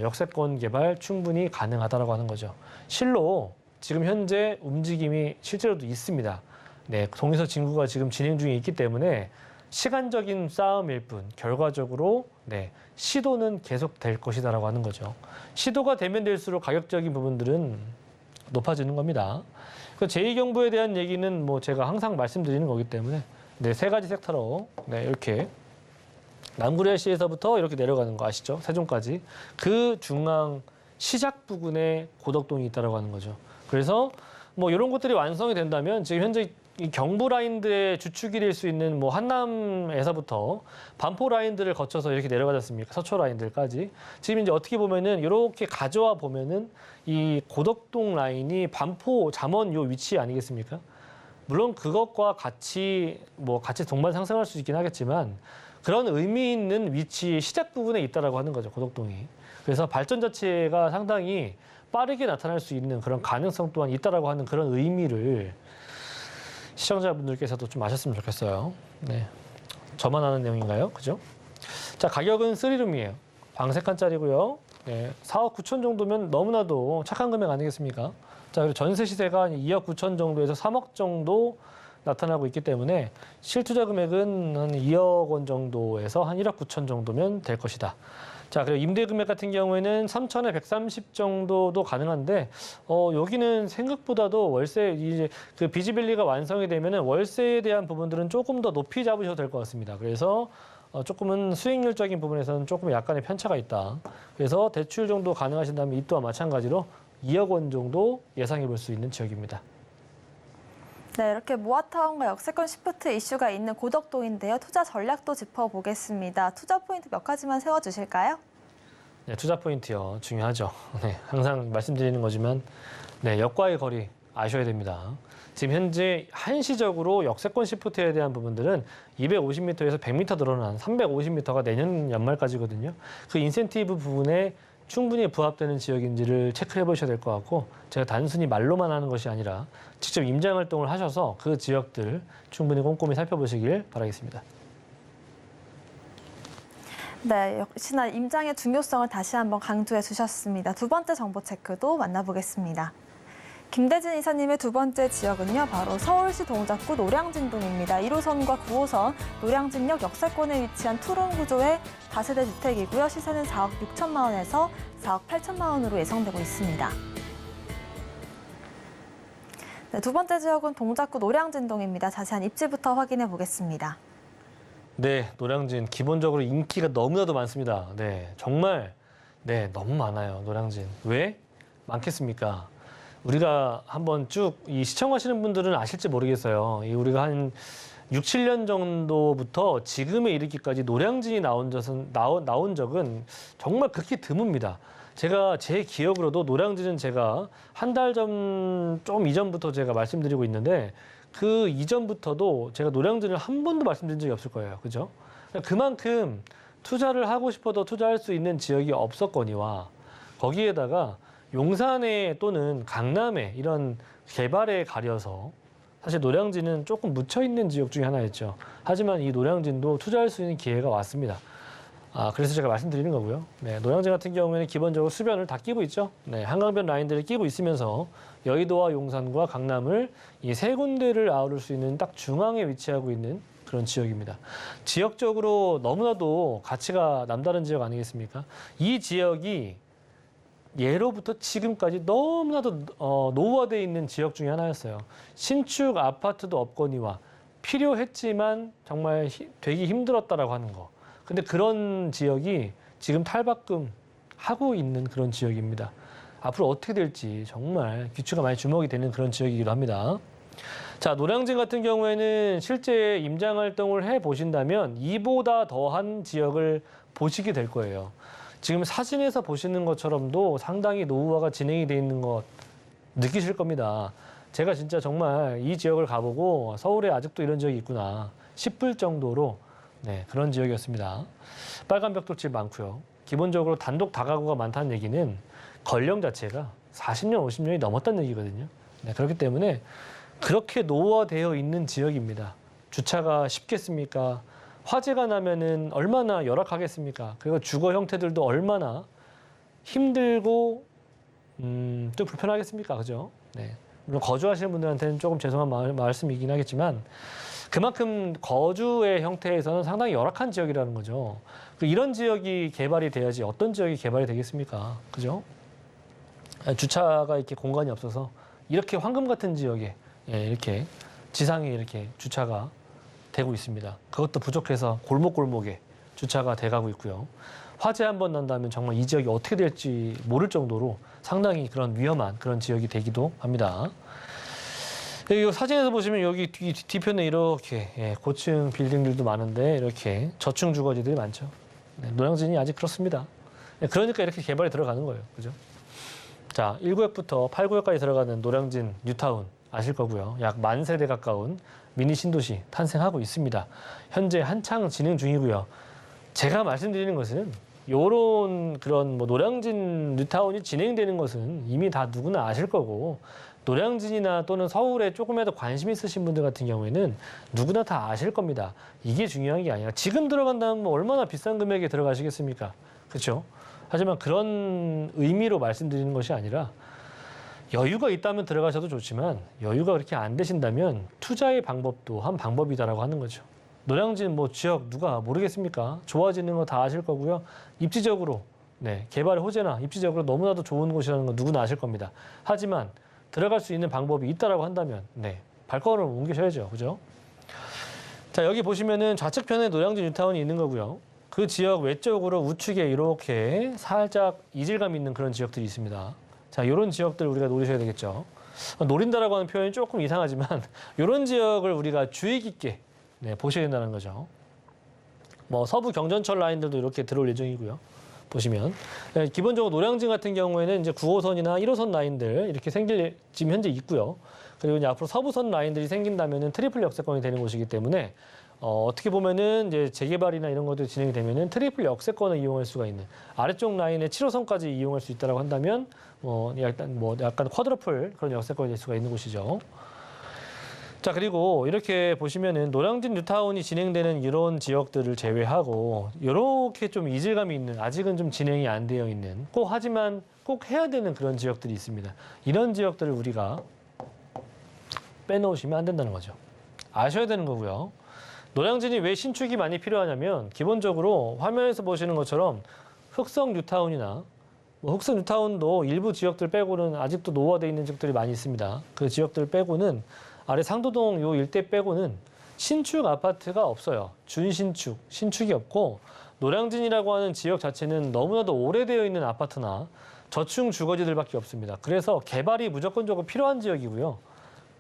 역세권 개발 충분히 가능하다라고 하는 거죠. 실로 지금 현재 움직임이 실제로도 있습니다. 동의서 진구가 지금 진행 중에 있기 때문에 시간적인 싸움일 뿐 결과적으로 시도는 계속될 것이다라고 하는 거죠. 시도가 되면 될수록 가격적인 부분들은 높아지는 겁니다. 제2경부에 대한 얘기는 뭐 제가 항상 말씀드리는 거기 때문에 세 가지 섹터로 이렇게 남구리아시에서부터 이렇게 내려가는 거 아시죠? 세종까지. 그 중앙 시작 부근에 고덕동이 있다라고 하는 거죠. 그래서 뭐 이런 것들이 완성이 된다면 지금 현재 이 경부 라인들의 주축이 될 수 있는 뭐 한남에서부터 반포 라인들을 거쳐서 이렇게 내려가지 않습니까? 서초 라인들까지. 지금 이제 어떻게 보면은 이렇게 가져와 보면은 이 고덕동 라인이 반포 잠원 요 위치 아니겠습니까? 물론 그것과 같이 동반 상승할 수 있긴 하겠지만 그런 의미 있는 위치 시작 부분에 있다라고 하는 거죠, 고덕동이. 그래서 발전 자체가 상당히 빠르게 나타날 수 있는 그런 가능성 또한 있다라고 하는 그런 의미를 시청자분들께서도 좀 아셨으면 좋겠어요. 네. 저만 아는 내용인가요? 그죠? 자, 가격은 3룸이에요. 방 3칸짜리고요. 네. 4억 9천 정도면 너무나도 착한 금액 아니겠습니까? 자, 그리고 전세 시세가 2억 9천 정도에서 3억 정도 나타나고 있기 때문에 실투자 금액은 한 2억 원 정도에서 한 1억 9천 정도면 될 것이다. 자, 그리고 임대 금액 같은 경우에는 3천에 130 정도도 가능한데, 여기는 생각보다도 월세, 이제 그 비지빌리가 완성이 되면은 월세에 대한 부분들은 조금 더 높이 잡으셔도 될 것 같습니다. 그래서 조금은 수익률적인 부분에서는 조금 약간의 편차가 있다. 그래서 대출 정도 가능하신다면 이 또한 마찬가지로 2억 원 정도 예상해 볼 수 있는 지역입니다. 네, 이렇게 모아타운과 역세권 시프트 이슈가 있는 고덕동인데요. 투자 전략도 짚어보겠습니다. 투자 포인트 몇 가지만 세워주실까요? 네, 투자 포인트요. 중요하죠. 네, 항상 말씀드리는 거지만 네, 역과의 거리 아셔야 됩니다. 지금 현재 한시적으로 역세권 시프트에 대한 부분들은 250m에서 100m 늘어난 350m가 내년 연말까지거든요. 그 인센티브 부분에 충분히 부합되는 지역인지를 체크해 보셔야 될 것 같고, 제가 단순히 말로만 하는 것이 아니라 직접 임장 활동을 하셔서 그 지역들 충분히 꼼꼼히 살펴보시길 바라겠습니다. 네, 역시나 임장의 중요성을 다시 한번 강조해 주셨습니다. 두 번째 정보 체크도 만나보겠습니다. 김대진 이사님의 두 번째 지역은요, 바로 서울시 동작구 노량진동입니다. 1호선과 9호선 노량진역 역세권에 위치한 투룸 구조의 다세대 주택이고요. 시세는 4억 6천만 원에서 4억 8천만 원으로 예상되고 있습니다. 네, 두 번째 지역은 동작구 노량진동입니다. 자세한 입지부터 확인해 보겠습니다. 네, 노량진 기본적으로 인기가 너무나도 많습니다. 네, 정말 너무 많아요, 노량진. 왜 많겠습니까? 우리가 한번 쭉 이 시청하시는 분들은 아실지 모르겠어요. 우리가 한 6, 7년 정도부터 지금에 이르기까지 노량진이 나온 적은 정말 극히 드뭅니다. 제가 제 기억으로도 노량진은 제가 한 달 좀 이전부터 제가 말씀드리고 있는데, 그 이전부터도 제가 노량진을 한 번도 말씀드린 적이 없을 거예요. 그죠? 그만큼 투자를 하고 싶어도 투자할 수 있는 지역이 없었거니와, 거기에다가 용산에 또는 강남에 이런 개발에 가려서 사실 노량진은 조금 묻혀있는 지역 중에 하나였죠. 하지만 이 노량진도 투자할 수 있는 기회가 왔습니다. 그래서 제가 말씀드리는 거고요. 네, 노량진 같은 경우에는 기본적으로 수변을 다 끼고 있죠. 네, 한강변 라인들을 끼고 있으면서 여의도와 용산과 강남을 이 세 군데를 아우를 수 있는 딱 중앙에 위치하고 있는 그런 지역입니다. 지역적으로 너무나도 가치가 남다른 지역 아니겠습니까? 이 지역이 예로부터 지금까지 너무나도 노후화되어 있는 지역 중에 하나였어요. 신축 아파트도 없거니와 필요했지만 정말 되기 힘들었다라고 하는 거. 근데 그런 지역이 지금 탈바꿈 하고 있는 그런 지역입니다. 앞으로 어떻게 될지 정말 귀추가 많이 주목이 되는 그런 지역이기도 합니다. 자, 노량진 같은 경우에는 실제 임장 활동을 해 보신다면 이보다 더한 지역을 보시게 될 거예요. 지금 사진에서 보시는 것처럼도 상당히 노후화가 진행이 돼 있는 것 느끼실 겁니다. 제가 진짜 정말 이 지역을 가보고 서울에 아직도 이런 지역이 있구나 싶을 정도로 그런 지역이었습니다. 빨간 벽돌집 많고요. 기본적으로 단독 다가구가 많다는 얘기는 건령 자체가 40년, 50년이 넘었다는 얘기거든요. 그렇기 때문에 그렇게 노후화되어 있는 지역입니다. 주차가 쉽겠습니까? 화재가 나면은 얼마나 열악하겠습니까? 그리고 주거 형태들도 얼마나 힘들고 좀 불편하겠습니까? 그죠? 네. 물론 거주하시는 분들한테는 조금 죄송한 말씀이긴 하겠지만 그만큼 거주의 형태에서는 상당히 열악한 지역이라는 거죠. 이런 지역이 개발이 돼야지 어떤 지역이 개발이 되겠습니까? 그죠? 주차가 이렇게 공간이 없어서 이렇게 황금 같은 지역에 이렇게 지상에 이렇게 주차가 되고 있습니다. 그것도 부족해서 골목골목에 주차가 돼가고 있고요. 화재 한 번 난다면 정말 이 지역이 어떻게 될지 모를 정도로 상당히 그런 위험한 그런 지역이 되기도 합니다. 여기 사진에서 보시면 여기 뒤편에 이렇게 고층 빌딩들도 많은데 이렇게 저층 주거지들이 많죠. 노량진이 아직 그렇습니다. 그러니까 이렇게 개발이 들어가는 거예요. 그죠? 자, 1구역부터 8구역까지 들어가는 노량진 뉴타운 아실 거고요. 약 10,000세대 가까운 미니 신도시 탄생하고 있습니다. 현재 한창 진행 중이고요. 제가 말씀드리는 것은 요런 그런 뭐 노량진 뉴타운이 진행되는 것은 이미 다 누구나 아실 거고, 노량진이나 또는 서울에 조금이라도 관심 있으신 분들 같은 경우에는 누구나 다 아실 겁니다. 이게 중요한 게 아니라 지금 들어간다면 뭐 얼마나 비싼 금액에 들어가시겠습니까? 그렇죠? 하지만 그런 의미로 말씀드리는 것이 아니라 여유가 있다면 들어가셔도 좋지만 여유가 그렇게 안 되신다면 투자의 방법도 한 방법이다라고 하는 거죠. 노량진 뭐 지역 누가 모르겠습니까? 좋아지는 거 다 아실 거고요. 입지적으로 개발의 호재나 입지적으로 너무나도 좋은 곳이라는 건 누구나 아실 겁니다. 하지만 들어갈 수 있는 방법이 있다라고 한다면 발걸음을 옮기셔야죠. 그죠? 자, 여기 보시면은 좌측편에 노량진 뉴타운이 있는 거고요. 그 지역 외쪽으로 우측에 이렇게 살짝 이질감 있는 그런 지역들이 있습니다. 자, 이런 지역들 우리가 노리셔야 되겠죠. 노린다라고 하는 표현이 조금 이상하지만 이런 지역을 우리가 주의 깊게 보셔야 된다는 거죠. 뭐 서부 경전철 라인들도 이렇게 들어올 예정이고요. 보시면 기본적으로 노량진 같은 경우에는 이제 9호선이나 1호선 라인들 이렇게 생길 지금 현재 있고요. 그리고 이제 앞으로 서부선 라인들이 생긴다면은 트리플 역세권이 되는 곳이기 때문에 어떻게 보면은 이제 재개발이나 이런 것들이 진행이 되면은 트리플 역세권을 이용할 수가 있는 아래쪽 라인의 7호선까지 이용할 수 있다라고 한다면 약간 쿼드러플 그런 역세권이 될 수가 있는 곳이죠. 자, 그리고 이렇게 보시면은 노량진 뉴타운이 진행되는 이런 지역들을 제외하고 이렇게 좀 이질감이 있는, 아직은 좀 진행이 안 되어 있는, 하지만 꼭 해야 되는 그런 지역들이 있습니다. 이런 지역들을 우리가 빼놓으시면 안 된다는 거죠. 아셔야 되는 거고요. 노량진이 왜 신축이 많이 필요하냐면 기본적으로 화면에서 보시는 것처럼 흑성 뉴타운이나 흑성 뉴타운도 일부 지역들 빼고는 아직도 노후화되어 있는 지역들이 많이 있습니다. 그 지역들 빼고는 아래 상도동 요 일대 빼고는 신축 아파트가 없어요. 준신축, 신축이 없고 노량진이라고 하는 지역 자체는 너무나도 오래되어 있는 아파트나 저층 주거지들밖에 없습니다. 그래서 개발이 무조건적으로 필요한 지역이고요.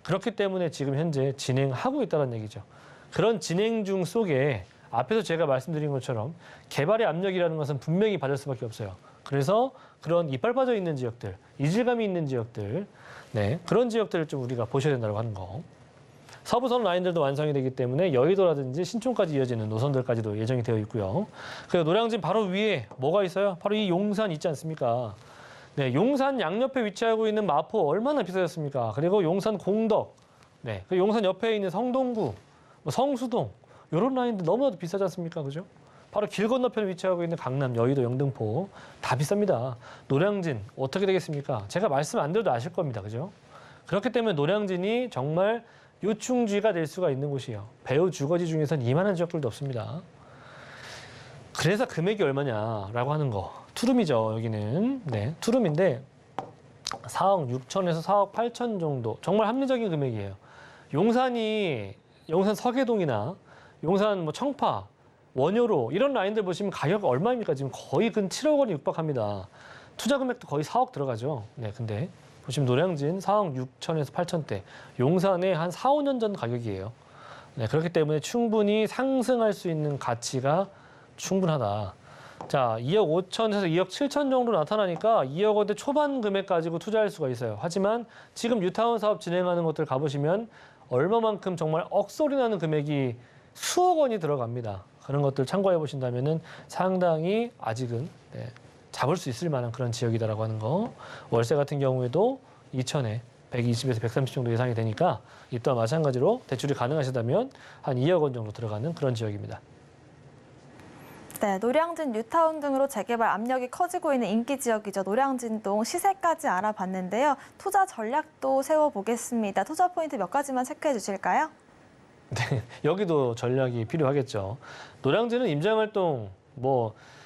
그렇기 때문에 지금 현재 진행하고 있다는 얘기죠. 그런 진행 중 속에 앞에서 제가 말씀드린 것처럼 개발의 압력이라는 것은 분명히 받을 수밖에 없어요. 그래서 그런 이빨 빠져 있는 지역들, 이질감이 있는 지역들, 그런 지역들을 좀 우리가 보셔야 된다고 하는 거. 서부선 라인들도 완성이 되기 때문에 여의도라든지 신촌까지 이어지는 노선들까지도 예정이 되어 있고요. 그리고 노량진 바로 위에 뭐가 있어요? 바로 이 용산 있지 않습니까? 용산 양옆에 위치하고 있는 마포 얼마나 비싸졌습니까? 그리고 용산 공덕, 그 용산 옆에 있는 성동구, 성수동 이런 라인들 너무나도 비싸지 않습니까? 그죠? 바로 길 건너편에 위치하고 있는 강남, 여의도, 영등포 다 비쌉니다. 노량진 어떻게 되겠습니까? 제가 말씀 안 드려도 아실 겁니다. 그죠? 그렇기 때문에 노량진이 정말 요충지가 될 수가 있는 곳이에요. 배우 주거지 중에서는 이만한 지역들도 없습니다. 그래서 금액이 얼마냐라고 하는 거. 투룸이죠, 여기는. 투룸인데 4억 6천에서 4억 8천 정도. 정말 합리적인 금액이에요. 용산 서계동이나 용산 청파, 원효로 이런 라인들 보시면 가격 얼마입니까? 지금 거의 근 7억 원이 육박합니다. 투자 금액도 거의 4억 들어가죠. 근데 보시면 노량진 4억 6천에서 8천대, 용산의 한 4, 5년 전 가격이에요. 그렇기 때문에 충분히 상승할 수 있는 가치가 충분하다. 자, 2억 5천에서 2억 7천 정도 나타나니까 2억 원대 초반 금액 가지고 투자할 수가 있어요. 하지만 지금 뉴타운 사업 진행하는 것들 가보시면 얼마만큼 정말 억소리 나는 금액이 수억 원이 들어갑니다. 그런 것들 참고해 보신다면은 상당히 아직은 잡을 수 있을 만한 그런 지역이다라고 하는 거. 월세 같은 경우에도 2천에 120에서 130 정도 예상이 되니까 이 또한 마찬가지로 대출이 가능하시다면 한 2억 원 정도 들어가는 그런 지역입니다. 노량진 뉴타운 등으로 재개발 압력이 커지고 있는 인기 지역이죠. 노량진동 시세까지 알아봤는데요. 투자 전략도 세워보겠습니다. 투자 포인트 몇 가지만 체크해 주실까요? 여기도 전략이 필요하겠죠. 노량진은 임장활동,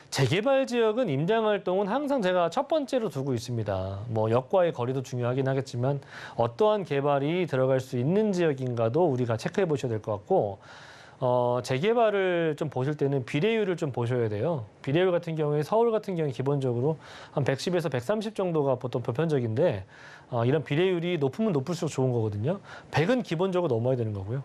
재개발 지역은 임장활동은 항상 제가 첫 번째로 두고 있습니다. 역과의 거리도 중요하긴 하겠지만 어떠한 개발이 들어갈 수 있는 지역인가도 우리가 체크해 보셔야 될 것 같고, 재개발을 좀 보실 때는 비례율을 좀 보셔야 돼요. 비례율 같은 경우에 서울 같은 경우에 기본적으로 한 110에서 130 정도가 보통 보편적인데 이런 비례율이 높으면 높을수록 좋은 거거든요. 100은 기본적으로 넘어야 되는 거고요.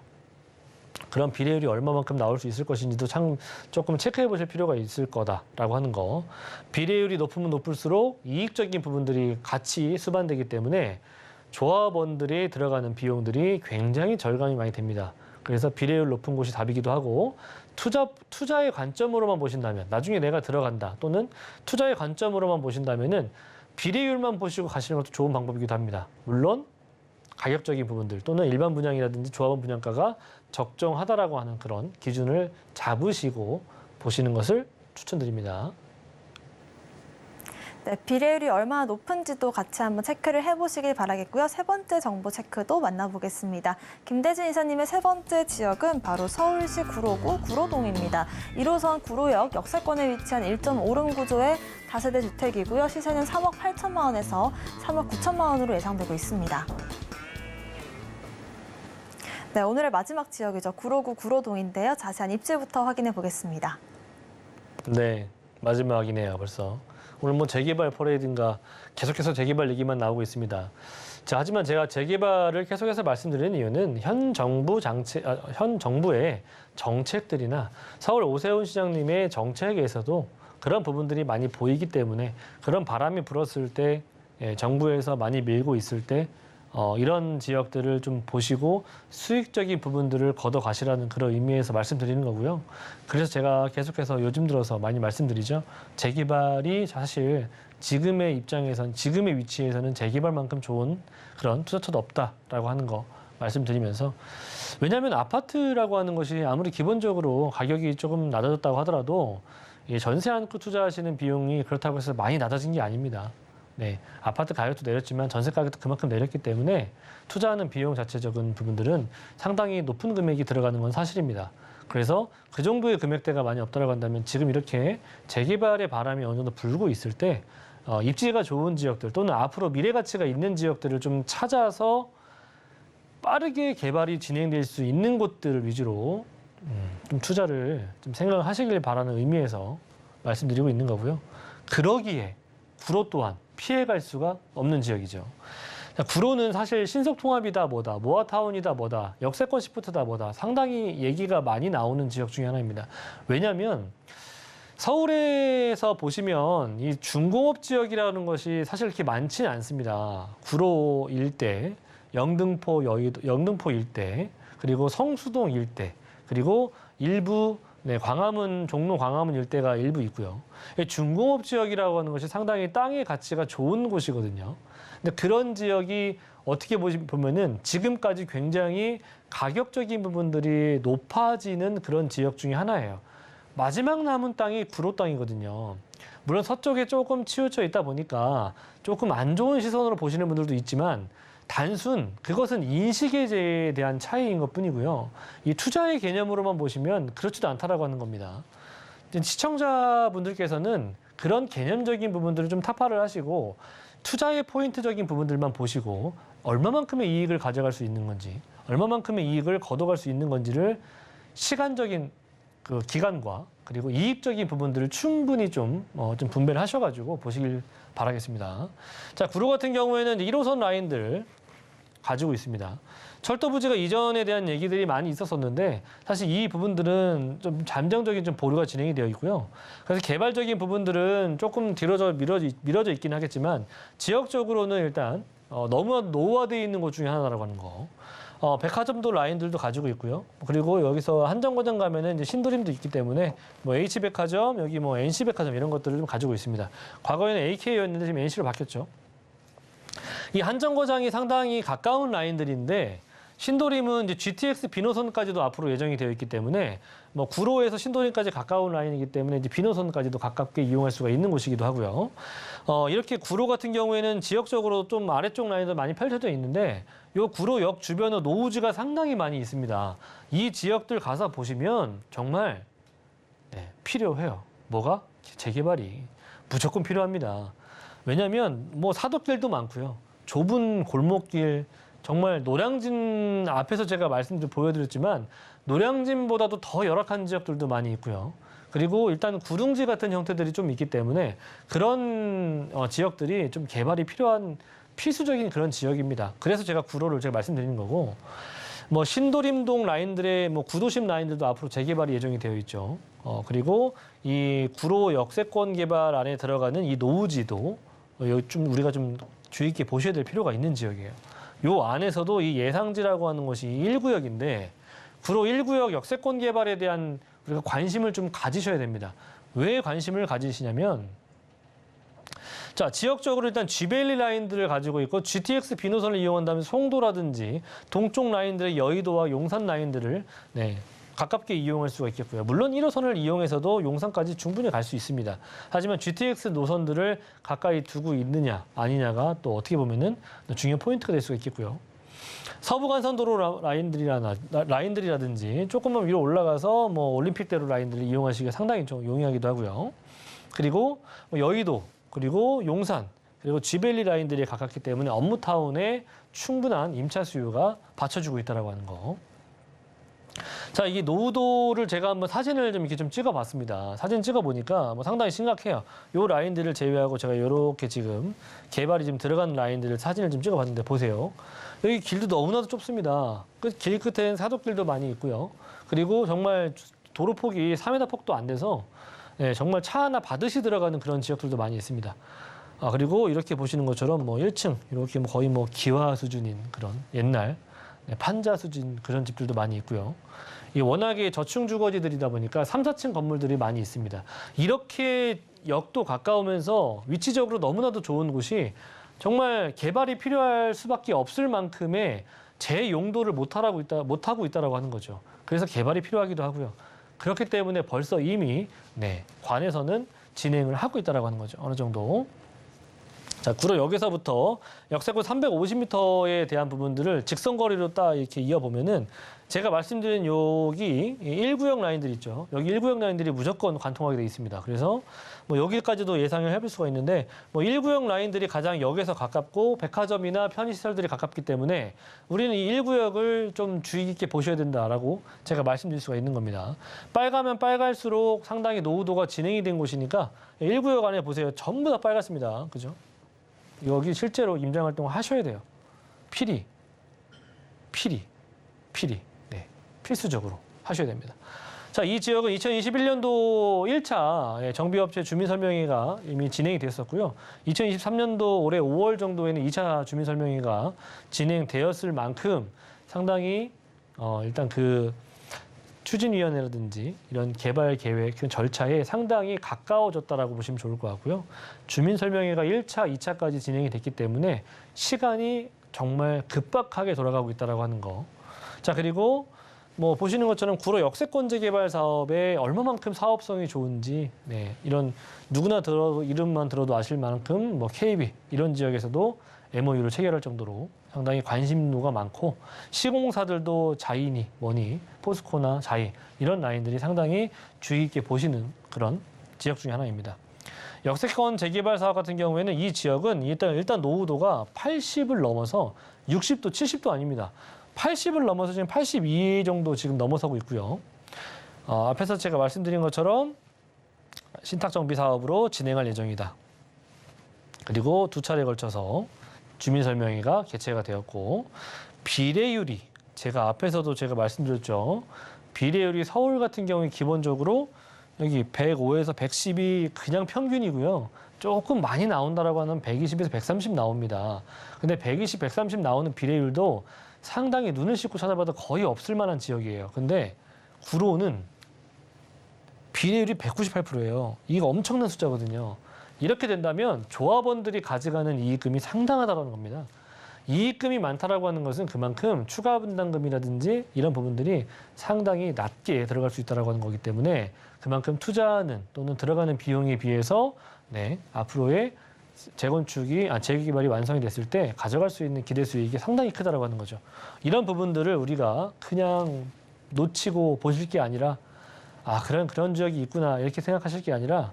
그런 비례율이 얼마만큼 나올 수 있을 것인지도 참 조금 체크해 보실 필요가 있을 거다라고 하는 거. 비례율이 높으면 높을수록 이익적인 부분들이 같이 수반되기 때문에 조합원들이 들어가는 비용들이 굉장히 절감이 많이 됩니다. 그래서 비례율 높은 곳이 답이기도 하고 투자의 관점으로만 보신다면 나중에 내가 들어간다 또는 투자의 관점으로만 보신다면은 비례율만 보시고 가시는 것도 좋은 방법이기도 합니다. 물론 가격적인 부분들 또는 일반 분양이라든지 조합원 분양가가 적정하다라고 하는 그런 기준을 잡으시고 보시는 것을 추천드립니다. 네, 비례율이 얼마나 높은지도 같이 한번 체크를 해보시길 바라겠고요. 세 번째 정보 체크도 만나보겠습니다. 김대진 이사님의 세 번째 지역은 바로 서울시 구로구 구로동입니다. 1호선 구로역 역세권에 위치한 1.5룸 구조의 다세대 주택이고요. 시세는 3억 8천만 원에서 3억 9천만 원으로 예상되고 있습니다. 네, 오늘의 마지막 지역이죠. 구로구 구로동인데요. 자세한 입지부터 확인해 보겠습니다. 네, 마지막이네요, 벌써. 오늘 뭐 재개발 퍼레이드인가 계속해서 재개발 얘기만 나오고 있습니다. 자, 하지만 제가 재개발을 계속해서 말씀드리는 이유는 현 정부의 정책들이나 서울 오세훈 시장님의 정책에서도 그런 부분들이 많이 보이기 때문에 그런 바람이 불었을 때 정부에서 많이 밀고 있을 때 이런 지역들을 좀 보시고 수익적인 부분들을 걷어 가시라는 그런 의미에서 말씀드리는 거고요. 그래서 제가 계속해서 요즘 들어서 많이 말씀드리죠. 재개발이 사실 지금의 입장에선 지금의 위치에서는 재개발만큼 좋은 그런 투자처도 없다라고 하는 거 말씀드리면서 왜냐하면 아파트라고 하는 것이 아무리 기본적으로 가격이 조금 낮아졌다고 하더라도 전세 안고 투자하시는 비용이 그렇다고 해서 많이 낮아진 게 아닙니다. 네, 아파트 가격도 내렸지만 전세 가격도 그만큼 내렸기 때문에 투자하는 비용 자체적인 부분들은 상당히 높은 금액이 들어가는 건 사실입니다. 그래서 그 정도의 금액대가 많이 없다고 한다면 지금 이렇게 재개발의 바람이 어느 정도 불고 있을 때 입지가 좋은 지역들 또는 앞으로 미래 가치가 있는 지역들을 좀 찾아서 빠르게 개발이 진행될 수 있는 곳들을 위주로 좀 투자를 좀 생각을 하시길 바라는 의미에서 말씀드리고 있는 거고요. 그러기에 구로 또한 피해갈 수가 없는 지역이죠. 구로는 사실 신속통합이다 뭐다, 모아타운이다 뭐다, 역세권 시프트다 뭐다 상당히 얘기가 많이 나오는 지역 중에 하나입니다. 왜냐하면 서울에서 보시면 이 중공업 지역이라는 것이 사실 그렇게 많지는 않습니다. 구로 일대, 영등포 일대, 그리고 성수동 일대, 그리고 일부 광화문, 종로 광화문 일대가 일부 있고요. 중공업 지역이라고 하는 것이 상당히 땅의 가치가 좋은 곳이거든요. 근데 그런 지역이 어떻게 보면은 지금까지 굉장히 가격적인 부분들이 높아지는 그런 지역 중에 하나예요. 마지막 남은 땅이 구로 땅이거든요. 물론 서쪽에 조금 치우쳐 있다 보니까 조금 안 좋은 시선으로 보시는 분들도 있지만 단순 그것은 인식에 대한 차이인 것뿐이고요. 이 투자의 개념으로만 보시면 그렇지도 않다라고 하는 겁니다. 시청자분들께서는 그런 개념적인 부분들을 좀 타파를 하시고 투자의 포인트적인 부분들만 보시고 얼마만큼의 이익을 가져갈 수 있는 건지, 얼마만큼의 이익을 걷어갈 수 있는 건지를 시간적인 그 기간과 그리고 이익적인 부분들을 충분히 좀 분배를 하셔가지고 보시길 바라겠습니다. 자, 구로 같은 경우에는 1호선 라인들 가지고 있습니다. 철도 부지가 이전에 대한 얘기들이 많이 있었었는데 사실 이 부분들은 좀 잠정적인 좀 보류가 진행이 되어 있고요. 그래서 개발적인 부분들은 조금 뒤로져 미뤄져 있긴 하겠지만 지역적으로는 일단 너무 노후화되어 있는 곳 중에 하나라고 하는 거. 백화점도 라인들도 가지고 있고요. 그리고 여기서 한정거장 가면은 이제 신도림도 있기 때문에 뭐 H백화점, 여기 뭐 NC백화점 이런 것들을 좀 가지고 있습니다. 과거에는 AK였는데 지금 NC로 바뀌었죠. 이 한정거장이 상당히 가까운 라인들인데 신도림은 이제 GTX 비노선까지도 앞으로 예정이 되어 있기 때문에 뭐 구로에서 신도림까지 가까운 라인이기 때문에 이제 비노선까지도 가깝게 이용할 수가 있는 곳이기도 하고요. 이렇게 구로 같은 경우에는 지역적으로 좀 아래쪽 라인도 많이 펼쳐져 있는데 요 구로역 주변에 노후지가 상당히 많이 있습니다. 이 지역들 가서 보시면 정말 필요해요. 뭐가? 재개발이 무조건 필요합니다. 왜냐하면 뭐 사도길도 많고요. 좁은 골목길, 정말 노량진 앞에서 제가 말씀 좀 보여드렸지만 노량진보다도 더 열악한 지역들도 많이 있고요. 그리고 일단 구릉지 같은 형태들이 좀 있기 때문에 그런 지역들이 좀 개발이 필요한 필수적인 그런 지역입니다. 그래서 제가 구로를 제가 말씀드리는 거고, 뭐 신도림동 라인들의 뭐 구도심 라인들도 앞으로 재개발이 예정이 되어 있죠. 그리고 이 구로 역세권 개발 안에 들어가는 이 노우지도 좀 우리가 좀 주의 있게 보셔야 될 필요가 있는 지역이에요. 요 안에서도 이 예상지라고 하는 것이 1구역인데 구로 1구역 역세권 개발에 대한 우리가 관심을 좀 가지셔야 됩니다. 왜 관심을 가지시냐면, 자, 지역적으로 일단 G밸리 라인들을 가지고 있고 GTX 비노선을 이용한다면 송도라든지 동쪽 라인들의 여의도와 용산 라인들을 가깝게 이용할 수가 있겠고요. 물론 1호선을 이용해서도 용산까지 충분히 갈 수 있습니다. 하지만 GTX 노선들을 가까이 두고 있느냐 아니냐가 또 어떻게 보면은 중요한 포인트가 될 수가 있겠고요. 서부간선도로 라인들이라든지 조금만 위로 올라가서 뭐 올림픽대로 라인들을 이용하시기가 상당히 좀 용이하기도 하고요. 그리고 여의도, 그리고 용산, 그리고 G밸리 라인들이 가깝기 때문에 업무타운에 충분한 임차 수요가 받쳐주고 있다는 하는 거. 자, 이 노후도를 제가 한번 사진을 좀 이렇게 좀 찍어봤습니다. 사진 찍어보니까 뭐 상당히 심각해요. 요 라인들을 제외하고 제가 이렇게 지금 개발이 지금 들어가는 라인들을 사진을 좀 찍어봤는데 보세요. 여기 길도 너무나도 좁습니다. 길 끝엔 사도길도 많이 있고요. 그리고 정말 도로 폭이 3m 폭도 안 돼서 정말 차 하나 받으시 들어가는 그런 지역들도 많이 있습니다. 그리고 이렇게 보시는 것처럼 뭐 1층 이렇게 뭐 거의 뭐 기와 수준인 그런 옛날 판자 수준 그런 집들도 많이 있고요. 이 워낙에 저층 주거지들이다 보니까 3, 4층 건물들이 많이 있습니다. 이렇게 역도 가까우면서 위치적으로 너무나도 좋은 곳이 정말 개발이 필요할 수밖에 없을 만큼의 재용도를 못하고 있다라고 하는 거죠. 그래서 개발이 필요하기도 하고요. 그렇기 때문에 벌써 이미 관에서는 진행을 하고 있다라고 하는 거죠. 어느 정도. 자, 구로역에서부터 역세권 350m에 대한 부분들을 직선거리로 딱 이렇게 이어보면은 제가 말씀드린 여기 1구역 라인들 있죠. 여기 1구역 라인들이 무조건 관통하게 돼 있습니다. 그래서 뭐 여기까지도 예상을 해볼 수가 있는데 뭐 1구역 라인들이 가장 역에서 가깝고 백화점이나 편의시설들이 가깝기 때문에 우리는 이 1구역을 좀 주의 깊게 보셔야 된다라고 제가 말씀드릴 수가 있는 겁니다. 빨가면 빨갈수록 상당히 노후도가 진행이 된 곳이니까 1구역 안에 보세요. 전부 다 빨갛습니다. 그죠? 여기 실제로 임장활동을 하셔야 돼요. 필히. 네, 필수적으로 하셔야 됩니다. 자, 이 지역은 2021년도 1차 정비업체 주민설명회가 이미 진행이 됐었고요. 2023년도 올해 5월 정도에는 2차 주민설명회가 진행되었을 만큼 상당히 일단 그 추진위원회라든지 이런 개발 계획, 절차에 상당히 가까워졌다라고 보시면 좋을 것 같고요. 주민설명회가 1차, 2차까지 진행이 됐기 때문에 시간이 정말 급박하게 돌아가고 있다라고 하는 거. 자, 그리고 뭐 보시는 것처럼 구로 역세권 재개발 사업에 얼마만큼 사업성이 좋은지 이런 누구나 이름만 들어도 아실 만큼 뭐 KB 이런 지역에서도 MOU를 체결할 정도로 상당히 관심도가 많고 시공사들도 자이니 뭐니 포스코나 자이 이런 라인들이 상당히 주의 깊게 보시는 그런 지역 중에 하나입니다. 역세권 재개발 사업 같은 경우에는 이 지역은 일단 노후도가 80을 넘어서 60도, 70도 아닙니다. 80을 넘어서 지금 82 정도 지금 넘어서고 있고요. 앞에서 제가 말씀드린 것처럼 신탁 정비 사업으로 진행할 예정이다. 그리고 2차례에 걸쳐서 주민설명회가 개최가 되었고 비례율이 제가 앞에서도 제가 말씀드렸죠. 비례율이 서울 같은 경우에 기본적으로 여기 105에서 110이 그냥 평균이고요. 조금 많이 나온다라고 하면 120에서 130 나옵니다. 근데 120, 130 나오는 비례율도 상당히 눈을 씻고 찾아봐도 거의 없을 만한 지역이에요. 근데 구로는 비례율이 198%예요. 이거 엄청난 숫자거든요. 이렇게 된다면 조합원들이 가져가는 이익금이 상당하다는 겁니다. 이익금이 많다라고 하는 것은 그만큼 추가 분담금이라든지 이런 부분들이 상당히 낮게 들어갈 수 있다라고 하는 거기 때문에 그만큼 투자하는 또는 들어가는 비용에 비해서 앞으로의 재개발이 완성이 됐을 때 가져갈 수 있는 기대 수익이 상당히 크다라고 하는 거죠. 이런 부분들을 우리가 그냥 놓치고 보실 게 아니라 그런 지역이 있구나 이렇게 생각하실 게 아니라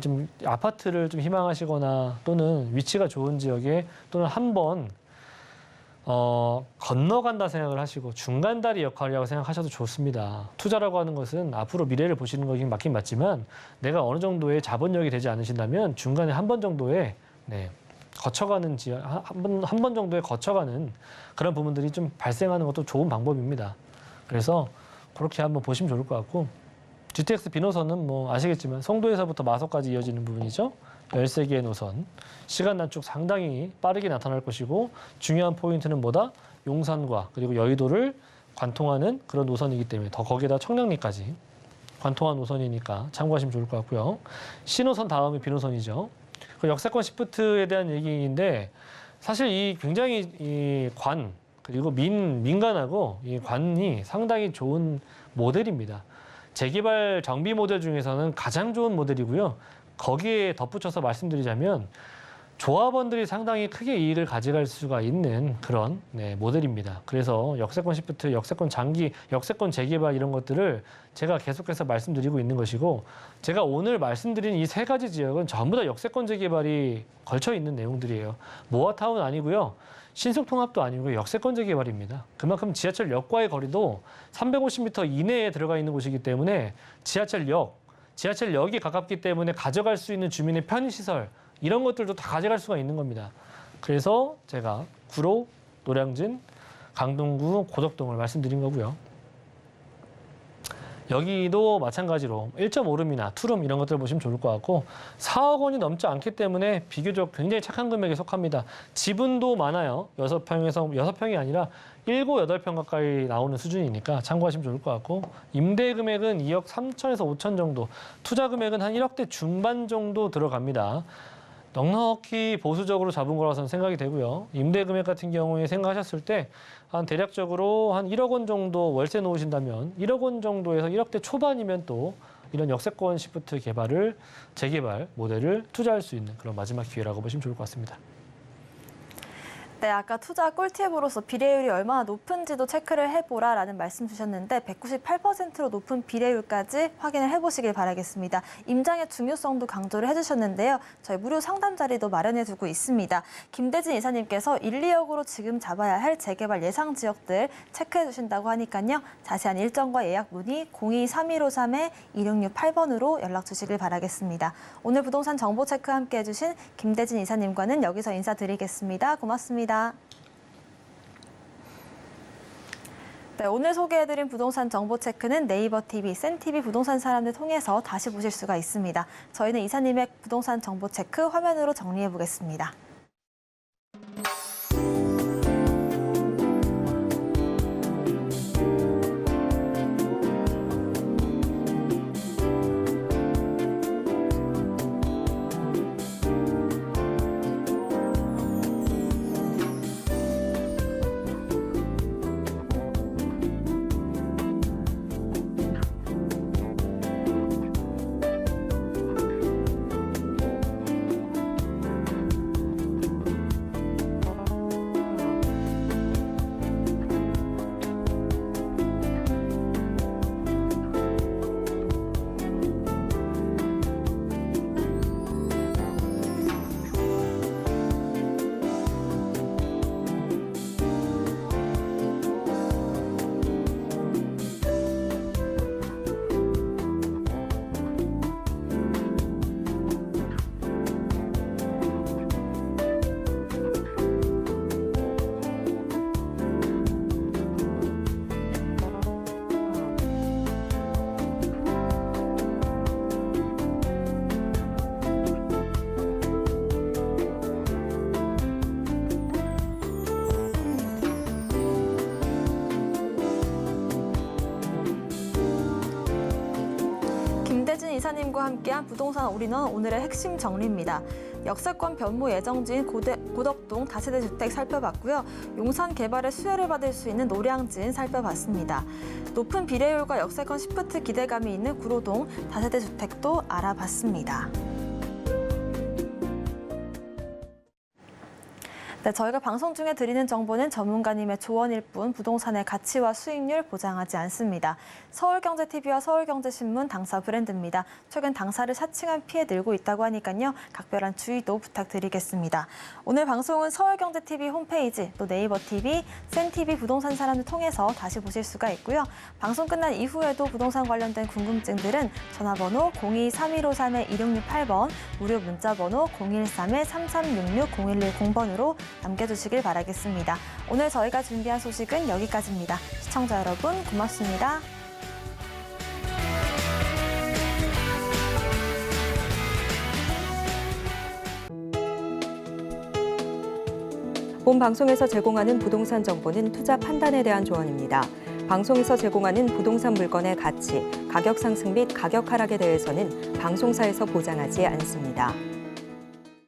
좀 아파트를 좀 희망하시거나 또는 위치가 좋은 지역에 또는 한번 건너간다 생각을 하시고 중간다리 역할이라고 생각하셔도 좋습니다. 투자라고 하는 것은 앞으로 미래를 보시는 거긴 맞긴 맞지만 내가 어느 정도의 자본력이 되지 않으신다면 중간에 한 번 정도의 거쳐가는 한 번 정도의 거쳐가는 그런 부분들이 좀 발생하는 것도 좋은 방법입니다. 그래서 그렇게 한번 보시면 좋을 것 같고 GTX B 노선은 뭐 아시겠지만 송도에서부터 마석까지 이어지는 부분이죠. 13개의 노선. 시간 단축 상당히 빠르게 나타날 것이고 중요한 포인트는 뭐다? 용산과 그리고 여의도를 관통하는 그런 노선이기 때문에 더 거기에다 청량리까지 관통한 노선이니까 참고하시면 좋을 것 같고요. C노선 다음에 B노선이죠. 그 역세권 시프트에 대한 얘기인데 사실 이 굉장히 이 관 그리고 민간하고 이 관이 상당히 좋은 모델입니다. 재개발 정비 모델 중에서는 가장 좋은 모델이고요. 거기에 덧붙여서 말씀드리자면 조합원들이 상당히 크게 이익을 가져갈 수가 있는 그런 모델입니다. 그래서 역세권 시프트, 역세권 장기, 역세권 재개발 이런 것들을 제가 계속해서 말씀드리고 있는 것이고 제가 오늘 말씀드린 이 세 가지 지역은 전부 다 역세권 재개발이 걸쳐 있는 내용들이에요. 모아타운 아니고요. 신속통합도 아니고 역세권 재개발입니다. 그만큼 지하철역과의 거리도 350m 이내에 들어가 있는 곳이기 때문에 지하철역이 가깝기 때문에 가져갈 수 있는 주민의 편의시설 이런 것들도 다 가져갈 수가 있는 겁니다. 그래서 제가 구로, 노량진, 강동구, 고덕동을 말씀드린 거고요. 여기도 마찬가지로 1.5룸이나 투룸 이런 것들을 보시면 좋을 것 같고 4억 원이 넘지 않기 때문에 비교적 굉장히 착한 금액에 속합니다. 지분도 많아요. 6평이 아니라 7, 8평 가까이 나오는 수준이니까 참고하시면 좋을 것 같고 임대 금액은 2억 3천에서 5천 정도, 투자 금액은 한 1억대 중반 정도 들어갑니다. 넉넉히 보수적으로 잡은 거라서는 생각이 되고요. 임대 금액 같은 경우에 생각하셨을 때 한 대략적으로 한 1억 원 정도 월세 놓으신다면 1억 원 정도에서 1억대 초반이면 또 이런 역세권 시프트 재개발 모델을 투자할 수 있는 그런 마지막 기회라고 보시면 좋을 것 같습니다. 네, 아까 투자 꿀팁으로서 비례율이 얼마나 높은지도 체크를 해보라라는 말씀 주셨는데 198%로 높은 비례율까지 확인을 해보시길 바라겠습니다. 임장의 중요성도 강조를 해주셨는데요. 저희 무료 상담 자리도 마련해두고 있습니다. 김대진 이사님께서 1, 2억으로 지금 잡아야 할 재개발 예상 지역들 체크해주신다고 하니까요. 자세한 일정과 예약 문의 023153-2668번으로 연락 주시길 바라겠습니다. 오늘 부동산 정보 체크 함께 해주신 김대진 이사님과는 여기서 인사드리겠습니다. 고맙습니다. 네, 오늘 소개해드린 부동산 정보 체크는 네이버 TV, 센TV 부동산 사람들 통해서 다시 보실 수가 있습니다. 저희는 이사님의 부동산 정보 체크 화면으로 정리해 보겠습니다. 김대진 이사님과 함께한 부동산 올인원 오늘의 핵심 정리입니다. 역세권 변모 예정지인 고덕동 다세대 주택 살펴봤고요. 용산 개발의 수혜를 받을 수 있는 노량진 살펴봤습니다. 높은 비례율과 역세권 시프트 기대감이 있는 구로동 다세대 주택도 알아봤습니다. 네, 저희가 방송 중에 드리는 정보는 전문가님의 조언일 뿐 부동산의 가치와 수익률 보장하지 않습니다. 서울경제TV와 서울경제신문 당사 브랜드입니다. 최근 당사를 사칭한 피해 늘고 있다고 하니까요. 각별한 주의도 부탁드리겠습니다. 오늘 방송은 서울경제TV 홈페이지, 또 네이버TV, 센TV 부동산 사람을 통해서 다시 보실 수가 있고요. 방송 끝난 이후에도 부동산 관련된 궁금증들은 전화번호 02-3153-2668번, 무료 문자번호 013-3366-0110번으로 남겨주시길 바라겠습니다. 오늘 저희가 준비한 소식은 여기까지입니다. 시청자 여러분 고맙습니다. 본 방송에서 제공하는 부동산 정보는 투자 판단에 대한 조언입니다. 방송에서 제공하는 부동산 물건의 가치, 가격 상승 및 가격 하락에 대해서는 방송사에서 보장하지 않습니다.